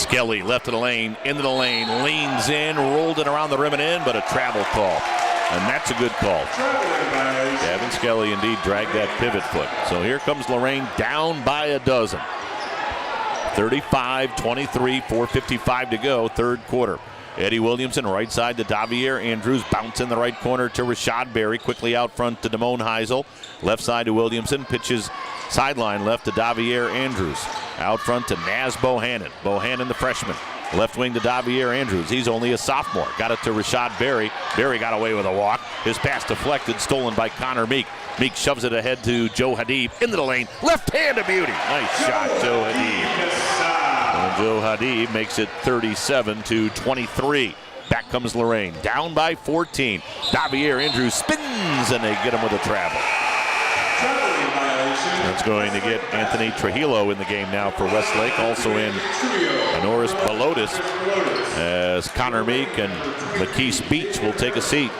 Skelly left of the lane, into the lane, leans in, rolled it around the rim and in, but a travel call. And that's a good call. Gavin Skelly indeed dragged that pivot foot. So here comes Lorain down by a dozen. 35-23, 4:55 to go, third quarter. Eddie Williamson right side to Davier Andrews. Bounce in the right corner to Rashad Berry. Quickly out front to Damone Heisel. Left side to Williamson. Pitches sideline left to Davier Andrews. Out front to Naz Bohannon. Bohannon the freshman. Left wing to Davier Andrews. He's only a sophomore. Got it to Rashad Berry. Berry got away with a walk. His pass deflected, stolen by Connor Meek. Meek shoves it ahead to Joe Hadid. Into the lane. Left hand to beauty. Nice shot, Joe Hadid. And Joe Hadid makes it 37-23. Back comes Lorain. Down by 14. Davier Andrews spins, and they get him with a travel. That's going to get Anthony Trujillo in the game now for Westlake. Also in Honoris Balotis as Connor Meek and McKeese Beach will take a seat.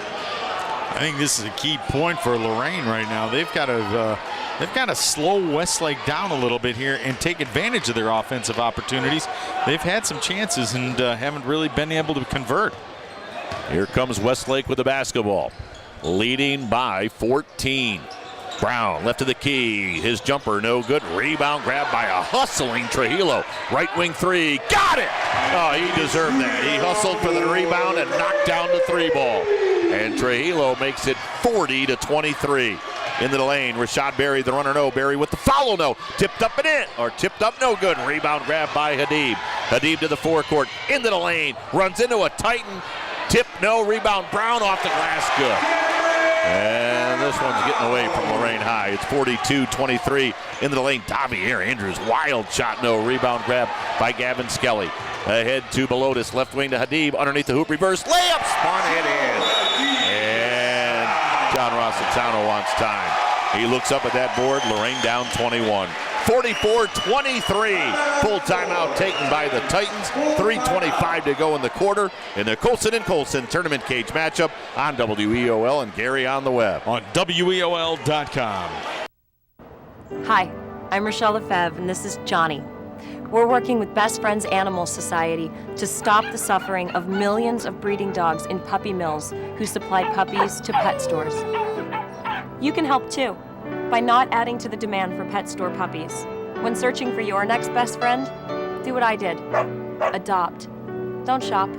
I think this is a key point for Lorain right now. They've got to slow Westlake down a little bit here and take advantage of their offensive opportunities. They've had some chances and haven't really been able to convert. Here comes Westlake with the basketball, leading by 14. Brown left of the key. His jumper no good. Rebound grabbed by a hustling Trujillo. Right wing three. Got it! Oh, he deserved that. He hustled for the rebound and knocked down the three ball. And Trujillo makes it 40-23. Into the lane. Rashad Berry, the runner, no. Berry with the follow, no. Tipped up and in. Or tipped up, no good. Rebound grabbed by Hadid. Hadid to the forecourt. Into the lane. Runs into a Titan. Tip, no. Rebound, Brown off the glass, good. And this one's getting away from Lorain High. It's 42-23 into the lane. Davier Andrews, wild shot, no. Rebound grab by Gavin Skelly. Ahead to Balotis, left wing to Hadid, underneath the hoop, reverse layup, spun it in. And John Rossitano wants time. He looks up at that board. Lorain down 21. 44-23. Full timeout taken by the Titans. 3:25 to go in the quarter in the Colson & Colson Tournament Cage matchup on WEOL and Gary on the web. On WEOL.com. Hi, I'm Rochelle Lefebvre, and this is Johnny. We're working with Best Friends Animal Society to stop the suffering of millions of breeding dogs in puppy mills who supply puppies to pet stores. You can help too, by not adding to the demand for pet store puppies. When searching for your next best friend, do what I did. Adopt. Don't shop.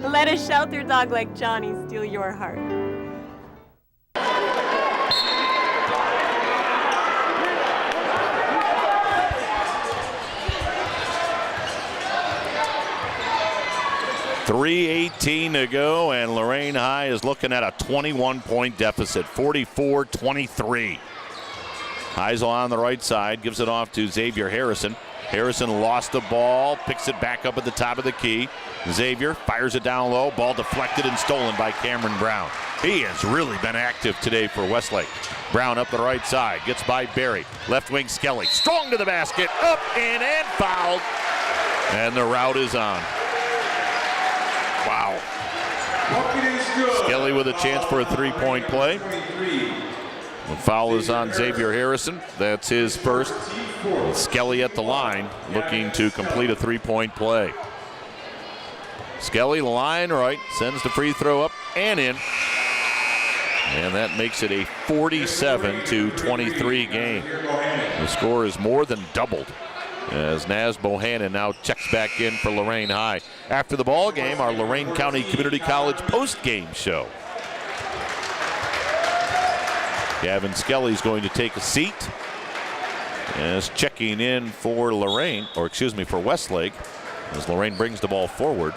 Let a shelter dog like Johnny steal your heart. .318 to go, and Lorain High is looking at a 21-point deficit, 44-23. Heisel on the right side, gives it off to Xavier Harrison. Harrison lost the ball, picks it back up at the top of the key. Xavier fires it down low, ball deflected and stolen by Cameron Brown. He has really been active today for Westlake. Brown up the right side, gets by Berry. Left wing Skelly, strong to the basket, up, in, and fouled. And the route is on. Wow. Skelly with a chance for a three-point play. The foul is on Xavier Harrison. That's his first. Skelly at the line looking to complete a three-point play. Skelly line right, sends the free throw up and in. And that makes it a 47-23 game. The score is more than doubled as Naz Bohannon now checks back in for Lorain High. After the ball game, our Lorain County Community College post-game show. Gavin Skelly's going to take a seat as checking in for Lorain, or excuse me, for Westlake, as Lorain brings the ball forward,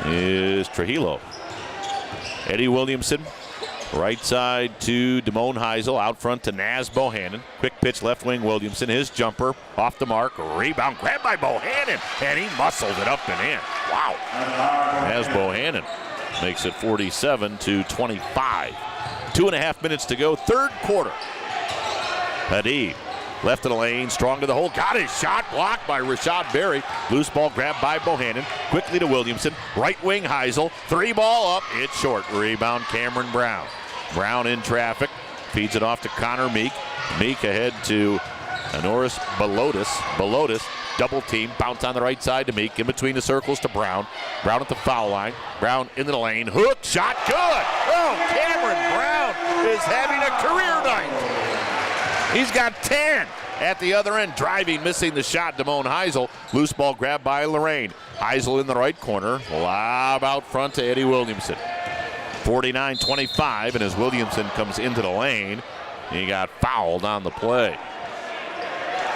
is Trujillo. Eddie Williamson, right side to Damone Heisel, out front to Naz Bohannon. Quick pitch left wing Williamson, his jumper off the mark, rebound grabbed by Bohannon, and he muscled it up and in. Wow. Naz Bohannon makes it 47-25. 2.5 minutes to go, third quarter. Hadid left of the lane, strong to the hole, got his shot blocked by Rashad Berry. Loose ball grabbed by Bohannon, quickly to Williamson, right wing Heisel, three ball up, it's short, rebound Cameron Brown. Brown in traffic, feeds it off to Connor Meek. Meek ahead to Norris Belotis, double team, bounce on the right side to Meek, in between the circles to Brown. Brown at the foul line. Brown into the lane, hook, shot, good! Oh, Cameron Brown is having a career night. He's got 10 at the other end, driving, missing the shot. Damone Heisel, loose ball grabbed by Lorain. Heisel in the right corner, lob out front to Eddie Williamson. 49-25, and as Williamson comes into the lane, he got fouled on the play.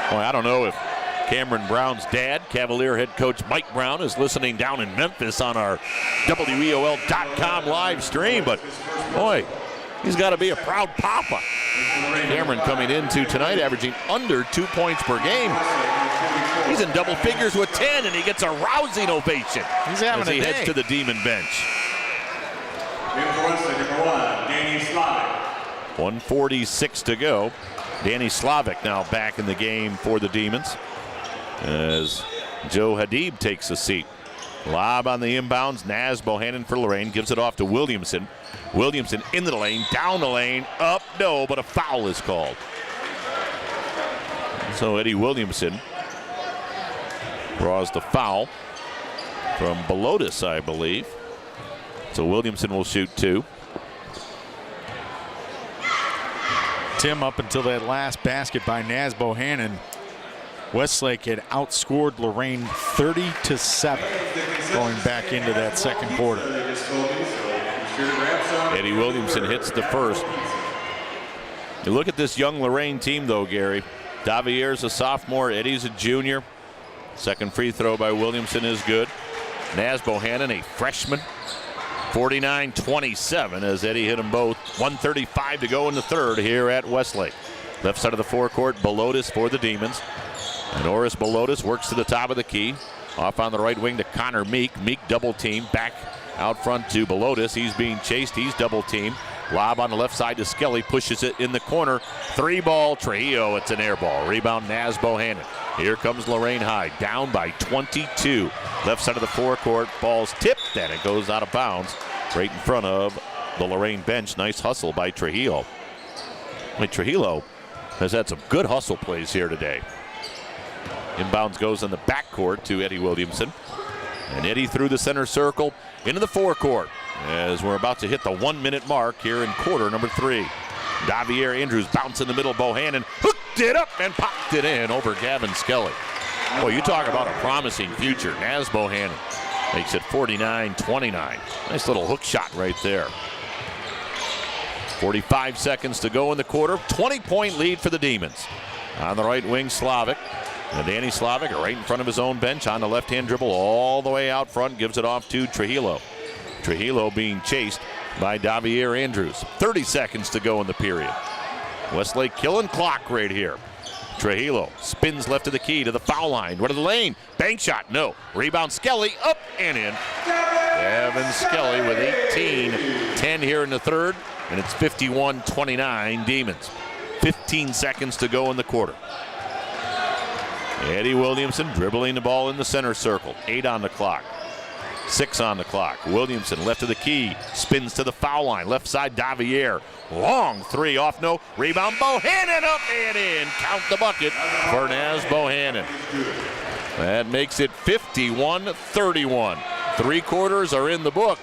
Boy, I don't know if Cameron Brown's dad, Cavalier head coach Mike Brown, is listening down in Memphis on our WEOL.com live stream, but boy, he's got to be a proud papa. Cameron coming into tonight averaging under 2 points per game. He's in double figures with 10, and he gets a rousing ovation He's having as he a day. heads to the Demon bench. 1:46 to go. Danny Slavic now back in the game for the Demons as Joe Hadid takes a seat. Lob on the inbounds. Naz Bohannon for Lorain, gives it off to Williamson. Williamson into the lane, down the lane, up, no, but a foul is called. So Eddie Williamson draws the foul from Belotis, I believe. So Williamson will shoot 2. Tim, up until that last basket by Naz Bohannon, Westlake had outscored Lorain 30-7 going back into that second quarter. Eddie Williamson hits the first. You look at this young Lorain team, though, Gary. Davier's a sophomore. Eddie's a junior. Second free throw by Williamson is good. Naz Bohannon, a freshman. 49-27 as Eddie hit them both. 1:35 to go in the third here at Westlake. Left side of the forecourt, Belotis for the Demons. Norris Belotis works to the top of the key. Off on the right wing to Connor Meek. Meek double team. Back out front to Belotis. He's being chased. He's double teamed. Lob on the left side to Skelly. Pushes it in the corner. 3-ball Trujillo. It's an air ball. Rebound Naz Bohannon. Here comes Lorain High. Down by 22. Left side of the forecourt. Ball's tipped and it goes out of bounds right in front of the Lorain bench. Nice hustle by Trujillo. Trujillo has had some good hustle plays here today. Inbounds goes in the backcourt to Eddie Williamson. And Eddie through the center circle into the forecourt as we're about to hit the 1-minute mark here in quarter number 3. Davier Andrews bounce in the middle. Bohannon hooked it up and popped it in over Gavin Skelly. Boy, you talk about a promising future. Naz Bohannon makes it 49-29. Nice little hook shot right there. 45 seconds to go in the quarter. 20-point lead for the Demons. On the right wing, Slavic. And Danny Slavic right in front of his own bench on the left-hand dribble all the way out front. Gives it off to Trujillo. Trujillo being chased by Davier Andrews. 30 seconds to go in the period. Westlake killing clock right here. Trujillo spins left of the key to the foul line. Right to the lane. Bank shot. No. Rebound Skelly. Up and in. Evan Skelly with 18. 10 here in the third. And it's 51-29 Demons. 15 seconds to go in the quarter. Eddie Williamson dribbling the ball in the center circle. 8 on the clock. 6 on the clock. Williamson left of the key. Spins to the foul line. Left side Davier. Long 3 off no. Rebound Bohannon up and in. Count the bucket for Naz Bohannon. That makes it 51-31. 3 quarters are in the book.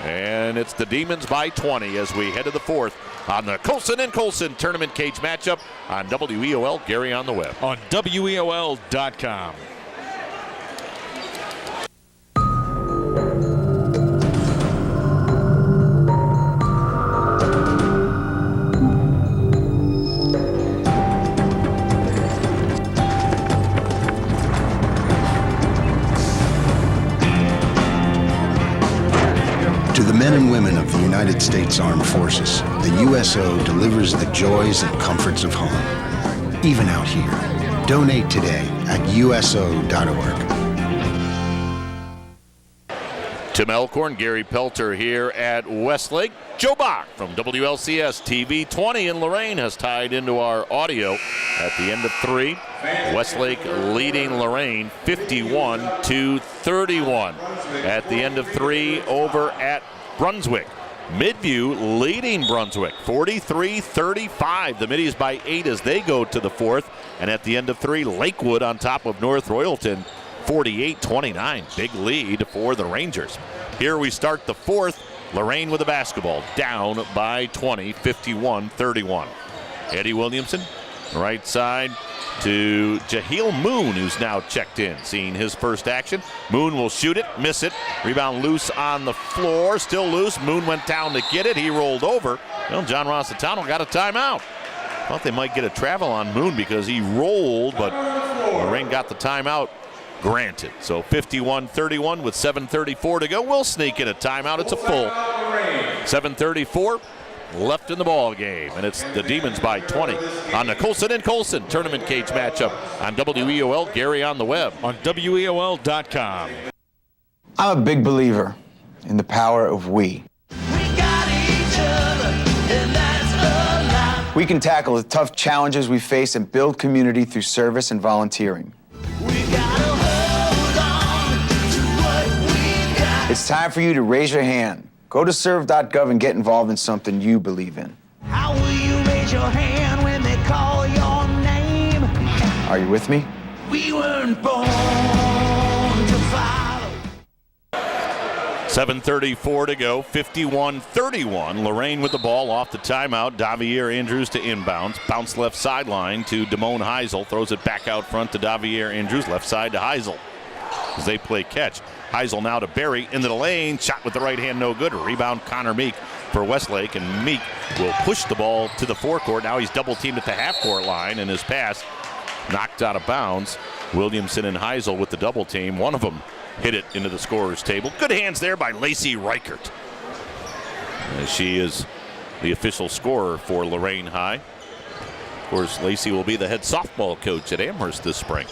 And it's the Demons by 20 as we head to the fourth on the Colson & Colson Tournament Cage matchup on WEOL. Gary on the web. On WEOL.com. To the men and women of the United States Armed Forces, the USO delivers the joys and comforts of home, even out here. Donate today at USO.org. Tim Elkhorn, Gary Pelter here at Westlake. Joe Bach from WLCS TV 20 in Lorain has tied into our audio at the end of 3. Westlake leading Lorain 51-31 at the end of 3 over at Brunswick. Midview leading Brunswick 43-35. The Middies by 8 as they go to the fourth. And at the end of 3, Lakewood on top of North Royalton 48-29. Big lead for the Rangers. Here we start the fourth. Lorain with the basketball, down by 20, 51-31. Eddie Williamson, right side to Jaheel Moon, who's now checked in, seeing his first action. Moon will shoot it, miss it. Rebound loose on the floor, still loose. Moon went down to get it. He rolled over. Well, John Rossitano got a timeout. Thought they might get a travel on Moon because he rolled, but Lorain got the timeout granted. So 51-31 with 7:34 to go. We'll sneak in a timeout. It's a full 7:34 left in the ball game, and it's the Demons by 20 on the Colson and Colson tournament cage matchup on WEOL. Gary on the web on WEOL.com. I'm a big believer in the power of we. We can tackle the tough challenges we face and build community through service and volunteering. It's time for you to raise your hand. Go to serve.gov and get involved in something you believe in. How will you raise your hand when they call your name? Are you with me? We weren't born to follow. 7:34 to go, 51-31. Lorain with the ball off the timeout. Davier Andrews to inbounds. Bounce left sideline to Damone Heisel. Throws it back out front to Davier Andrews. Left side to Heisel as they play catch. Heisel now to Barry into the lane. Shot with the right hand, no good. Rebound Connor Meek for Westlake, and Meek will push the ball to the forecourt. Now he's double teamed at the half-court line, and his pass knocked out of bounds. Williamson and Heisel with the double team. One of them hit it into the scorer's table. Good hands there by Lacey Reichert. She is the official scorer for Lorain High. Of course, Lacey will be the head softball coach at Amherst this spring.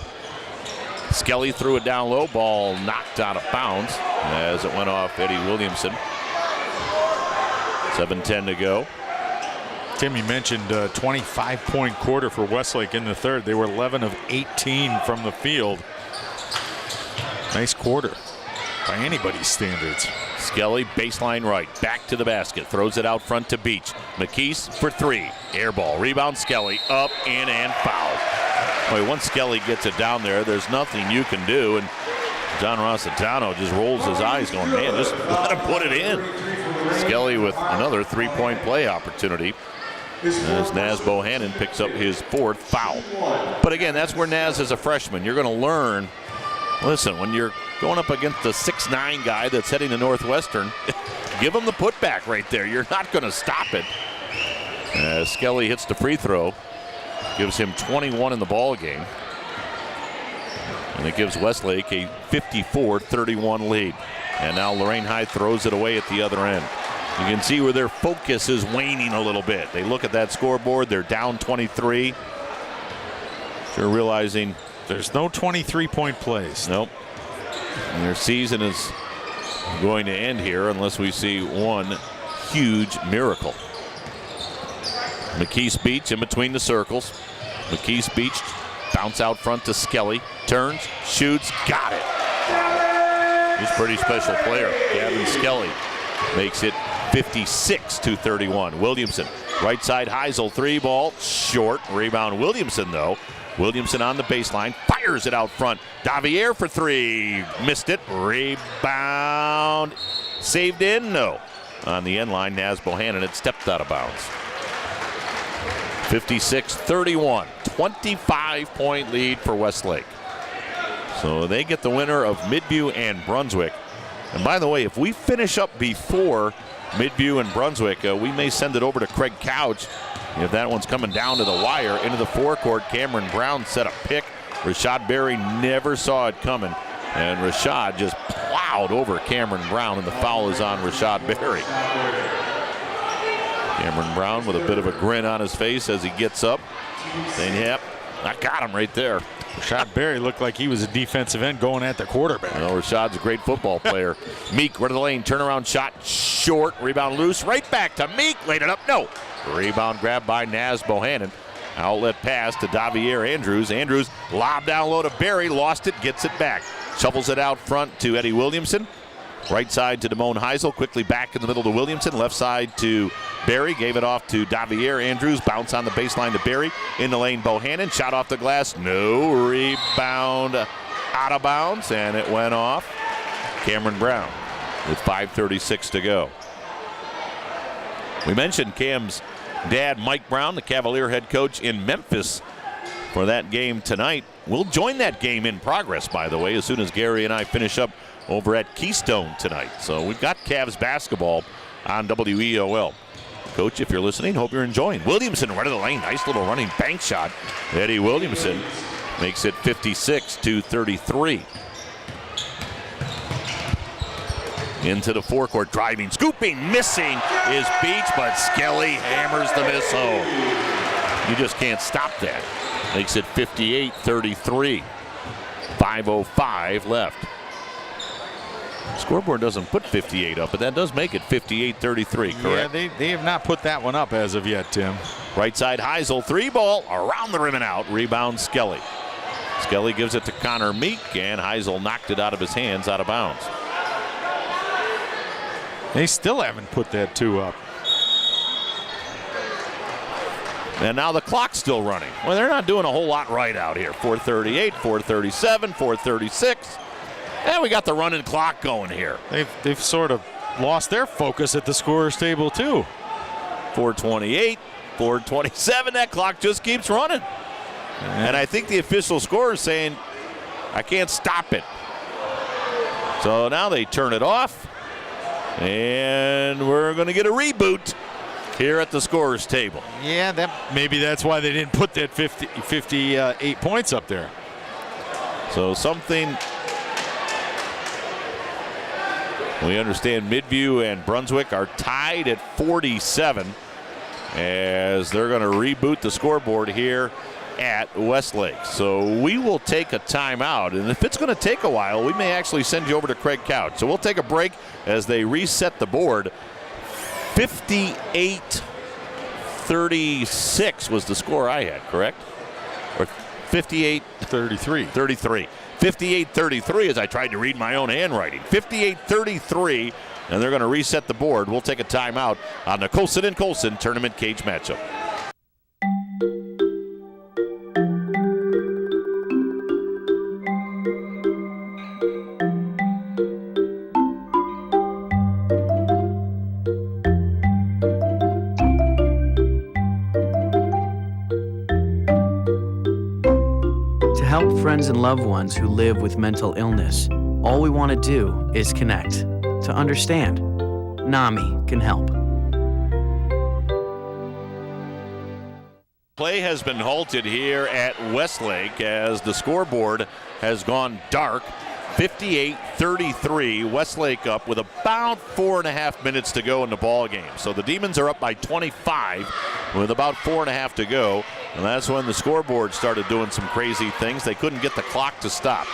Skelly threw it down low. Ball knocked out of bounds as it went off Eddie Williamson. 7:10 to go. Tim, you mentioned a 25-point quarter for Westlake in the third. They were 11 of 18 from the field. Nice quarter by anybody's standards. Skelly baseline right, back to the basket, throws it out front to Beach. McKees for 3, air ball, rebound Skelly, up, in, and foul. Boy, once Skelly gets it down there, there's nothing you can do, and John Rossitano just rolls his eyes going, man, just let him put it in. Skelly with another 3-point play opportunity as Naz Bohannon picks up his 4th foul. But again, that's where Naz is a freshman. You're going to learn, listen, when you're going up against the 6'9" guy that's heading to Northwestern, give him the putback right there. You're not going to stop it. Skelly hits the free throw. Gives him 21 in the ball game. And it gives Westlake a 54-31 lead. And now Lorain High throws it away at the other end. You can see where their focus is waning a little bit. They look at that scoreboard. They're down 23. They're realizing there's no 23-point plays. Nope. And their season is going to end here unless we see one huge miracle. McKees Beach in between the circles. McKees Beach bounce out front to Skelly. Turns, shoots, got it. He's a pretty special player. Gavin Skelly makes it 56-31. Williamson, right side Heisel, 3 ball, short. Rebound Williamson though. Williamson on the baseline, fires it out front. Davier for 3, missed it. Rebound, saved in, no. On the end line, Naz Bohannon had stepped out of bounds. 56-31, 25-point lead for Westlake. So they get the winner of Midview and Brunswick. And by the way, if we finish up before Midview and Brunswick, we may send it over to Craig Couch. If that one's coming down to the wire, into the forecourt, Cameron Brown set a pick. Rashad Berry never saw it coming. And Rashad just plowed over Cameron Brown, and the foul is on Rashad Berry. Cameron Brown with a bit of a grin on his face as he gets up. Saying, yep, I got him right there. Rashad Berry looked like he was a defensive end going at the quarterback. You know, Rashad's a great football player. Meek, right of the lane, turnaround shot, short, rebound loose, right back to Meek, laid it up, no. Rebound grab by Naz Bohannon. Outlet pass to Davier Andrews. Andrews lob down low to Berry, lost it, gets it back. Shuffles it out front to Eddie Williamson. Right side to Damone Heisel, quickly back in the middle to Williamson. Left side to Barry, gave it off to Davier Andrews. Bounce on the baseline to Barry. In the lane, Bohannon. Shot off the glass. No. Rebound out of bounds, and it went off. Cameron Brown with 5:36 to go. We mentioned Cam's dad, Mike Brown, the Cavalier head coach in Memphis for that game tonight. We'll join that game in progress, by the way, as soon as Gary and I finish up over at Keystone tonight. So we've got Cavs basketball on WEOL. Coach, if you're listening, hope you're enjoying. Williamson right of the lane. Nice little running bank shot. Eddie Williamson makes it 56-33. Into the forecourt, driving, scooping, missing is Beach, but Skelly hammers the miss home. You just can't stop that. Makes it 58-33. 5:05 left. Scoreboard doesn't put 58 up, but that does make it 58-33, correct? Yeah, they have not put that one up as of yet, Tim. Right side, Heisel, 3-ball, around the rim and out. Rebound, Skelly. Skelly gives it to Connor Meek, and Heisel knocked it out of his hands, out of bounds. They still haven't put that 2 up. And now the clock's still running. Well, they're not doing a whole lot right out here. 4:38, 4:37, 4:36. And we got the running clock going here. They've sort of lost their focus at the scorer's table, too. 4:28, 4:27. That clock just keeps running. And I think the official scorer is saying, I can't stop it. So now they turn it off. And we're going to get a reboot here at the scorer's table. Yeah, maybe that's why they didn't put that 58 points up there. So something. We understand Midview and Brunswick are tied at 47 as they're going to reboot the scoreboard here at Westlake. So we will take a timeout, and if it's going to take a while, we may actually send you over to Craig Couch. So we'll take a break as they reset the board. 58-36 was the score I had, correct? Or 58-33. 33. 58-33 as I tried to read my own handwriting. 58-33, and they're going to reset the board. We'll take a timeout on the Colson and Colson tournament cage matchup. Help friends and loved ones who live with mental illness. All we want to do is connect, to understand. NAMI can help. Play has been halted here at Westlake as the scoreboard has gone dark. 58-33, Westlake up with about 4.5 minutes to go in the ball game. So the Demons are up by 25 with about 4.5 to go. And that's when the scoreboard started doing some crazy things. They couldn't get the clock to stop.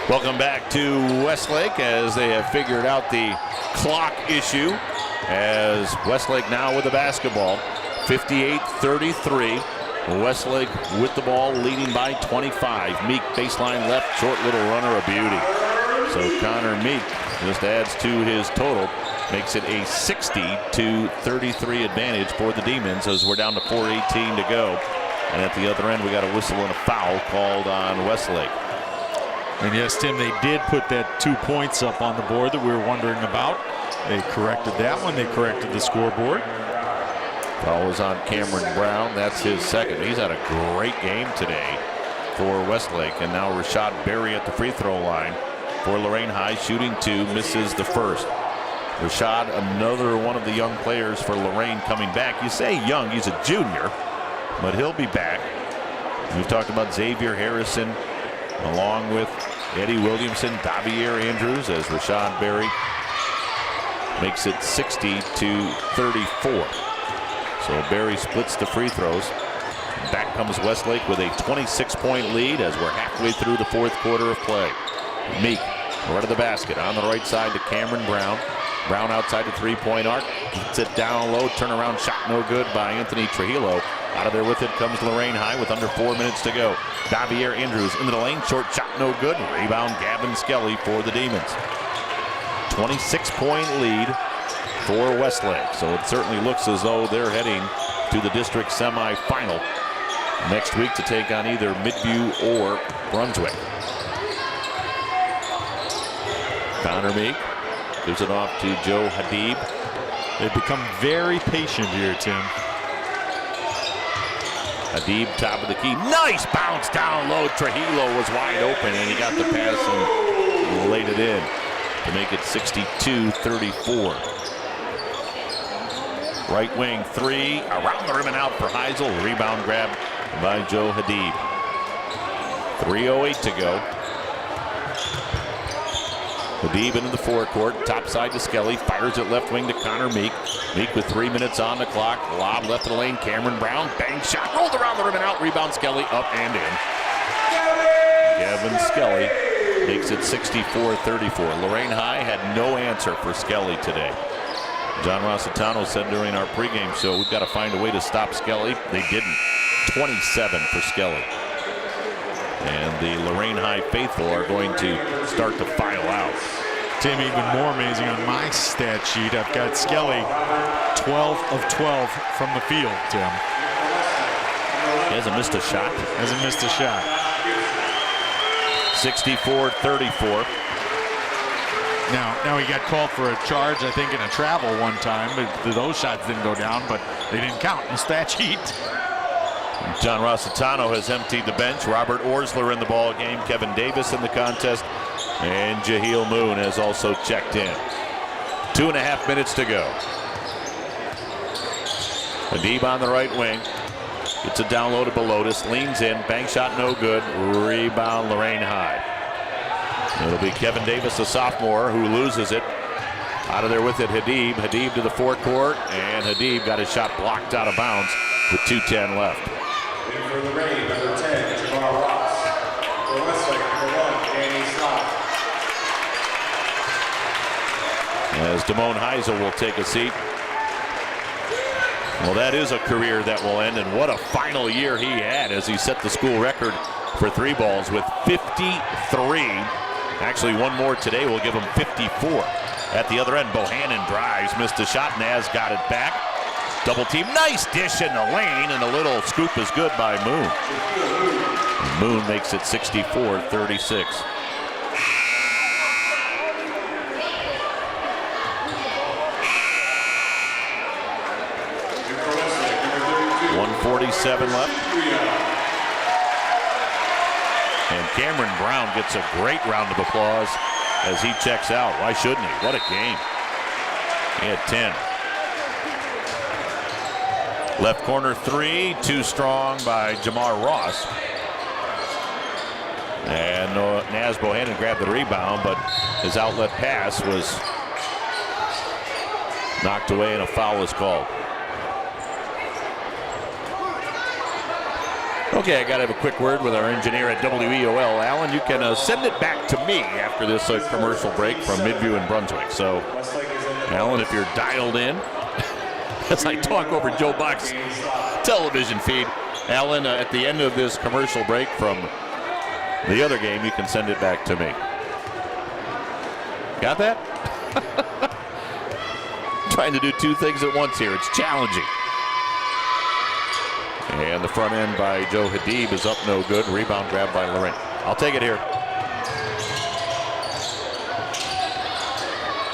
Welcome back to Westlake as they have figured out the clock issue as Westlake now with the basketball. 58-33. Westlake with the ball leading by 25. Meek baseline left, short little runner, a beauty. So Connor Meek just adds to his total, makes it a 60-33 advantage for the Demons as we're down to 4:18 to go. And at the other end, we got a whistle and a foul called on Westlake. And yes, Tim, they did put that 2 points up on the board that we were wondering about. They corrected that one. They corrected the scoreboard. Foul was on Cameron Brown. That's his second. He's had a great game today for Westlake. And now Rashad Berry at the free throw line for Lorain High, shooting 2, misses the first. Rashad, another one of the young players for Lorain coming back. You say young, he's a junior, but he'll be back. We've talked about Xavier Harrison along with Eddie Williamson, Davier Andrews, as Rashad Berry makes it 60-34. So Berry splits the free throws. Back comes Westlake with a 26-point lead as we're halfway through the fourth quarter of play. Meek, right of the basket, on the right side to Cameron Brown. Brown outside the three-point arc, gets it down low, turnaround shot no good by Anthony Trujillo. Out of there with it comes Lorain High with under 4 minutes to go. Davier Andrews into the lane, short shot no good. Rebound Gavin Skelly for the Demons. 26-point lead for Westlake. So it certainly looks as though they're heading to the district semifinal next week to take on either Midview or Brunswick. Connor Meek gives it off to Joe Hadib. They've become very patient here, Tim. Hadib, top of the key. Nice bounce down low. Trujillo was wide open, and he got the pass and laid it in to make it 62-34. Right wing three, around the rim and out for Heisel. Rebound grab by Joe Hadib. 3:08 to go. Hadib into the forecourt, top side to Skelly, fires it left wing to Connor Meek. Meek with 3 minutes on the clock. Lob left of the lane, Cameron Brown, bang shot, rolled around the rim and out. Rebound Skelly, up and in. Gavin Skelly makes it 64-34. Lorain High had no answer for Skelly today. John Rossitano said during our pregame show, we've got to find a way to stop Skelly. They didn't. 27 for Skelly. And the Lorain High faithful are going to start to file out. Tim, even more amazing on my stat sheet, I've got Skelly 12 of 12 from the field, Tim. He hasn't missed a shot. Hasn't missed a shot. 64-34. Now he got called for a charge, I think, in a travel one time, but those shots didn't go down, but they didn't count in the stat sheet. John Rossitano has emptied the bench. Robert Orsler in the ball game. Kevin Davis in the contest. And Jaheel Moon has also checked in. 2.5 minutes to go. Hadib on the right wing. Gets it down low to Belotis. Leans in. Bank shot no good. Rebound Lorain High. It'll be Kevin Davis, the sophomore, who loses it. Out of there with it, Hadib. Hadib to the forecourt. And Hadib got his shot blocked out of bounds with 2:10 left. For Lorain, number 10, Jamar Ross. For Westlake, number 1, Danny Scott. As Damone Heisel will take a seat. Well, that is a career that will end, and what a final year he had as he set the school record for three balls with 53. Actually, one more today will give him 54. At the other end, Bohannon drives, missed a shot, Naz got it back. Double team, nice dish in the lane, and a little scoop is good by Moon. Moon makes it 64-36. .147 left. And Cameron Brown gets a great round of applause as he checks out. Why shouldn't he? What a game. He had 10. Left corner three, too strong by Jamar Ross. And Naz Bohannon grabbed the rebound, but his outlet pass was knocked away and a foul is called. Okay, I got to have a quick word with our engineer at WEOL. Alan, you can send it back to me after this commercial break from Midview and Brunswick. So, Alan, if you're dialed in, as I talk over Joe Buck's television feed, Alan, at the end of this commercial break from the other game, you can send it back to me. Got that? Trying to do two things at once here. It's challenging. And the front end by Joe Hadib is up no good. Rebound grab by Lorain. I'll take it here.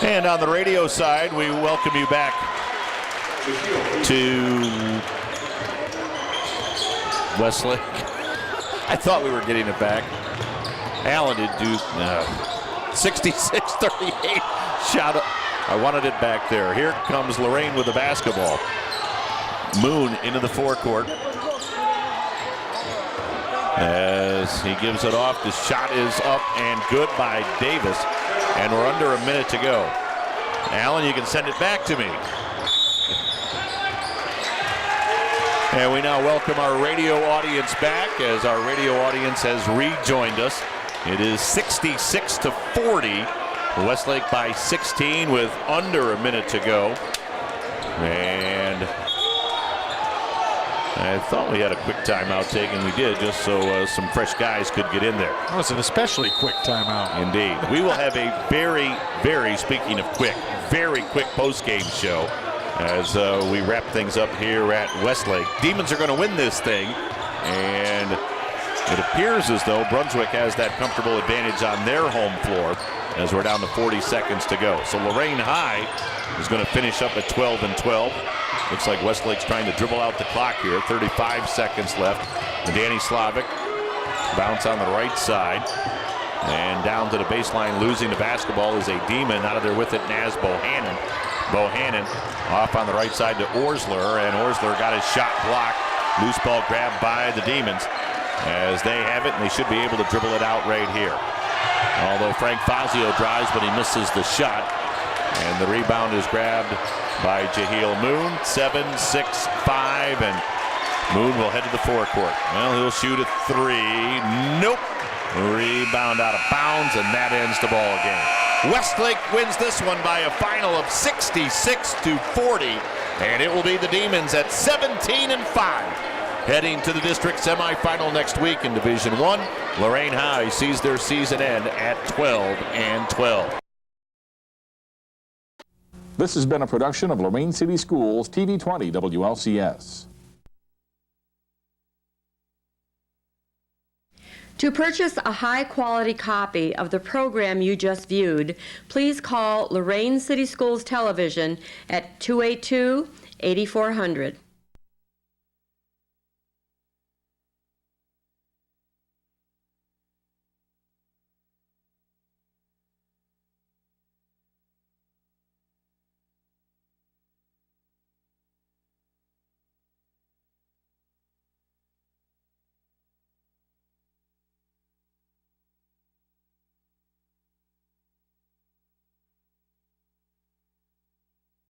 And on the radio side, we welcome you back to Westlake. I thought we were getting it back. Allen did do 66-38. I wanted it back there. Here comes Lorain with the basketball. Moon into the forecourt. As he gives it off, the shot is up and good by Davis. And we're under a minute to go. Allen, you can send it back to me. And we now welcome our radio audience back as our radio audience has rejoined us. It is 66-40. Westlake by 16 with under a minute to go. And I thought we had a quick timeout taken. We did, just so some fresh guys could get in there. That was an especially quick timeout. Indeed. We will have a very, speaking of quick, very quick post-game show as we wrap things up here at Westlake. Demons are going to win this thing, and it appears as though Brunswick has that comfortable advantage on their home floor as we're down to 40 seconds to go. So Lorain High is going to finish up at 12-12. Looks like Westlake's trying to dribble out the clock here. 35 seconds left. And Danny Slavic bounce on the right side. And down to the baseline, losing the basketball is a Demon. Out of there with it, Naz Bohannon. Bohannon off on the right side to Orsler, and Orsler got his shot blocked. Loose ball grabbed by the Demons as they have it, and they should be able to dribble it out right here. Although Frank Fazio drives, but he misses the shot. And the rebound is grabbed by Jaheel Moon. 7-6-5, and Moon will head to the forecourt. Well, he'll shoot a three. Nope. Rebound out of bounds, and that ends the ball game. Westlake wins this one by a final of 66-40, and it will be the Demons at 17-5. Heading to the district semifinal next week in Division I. Lorain High sees their season end at 12-12. This has been a production of Lorain City Schools TV 20 WLCS. To purchase a high-quality copy of the program you just viewed, please call Lorain City Schools Television at 282-8400.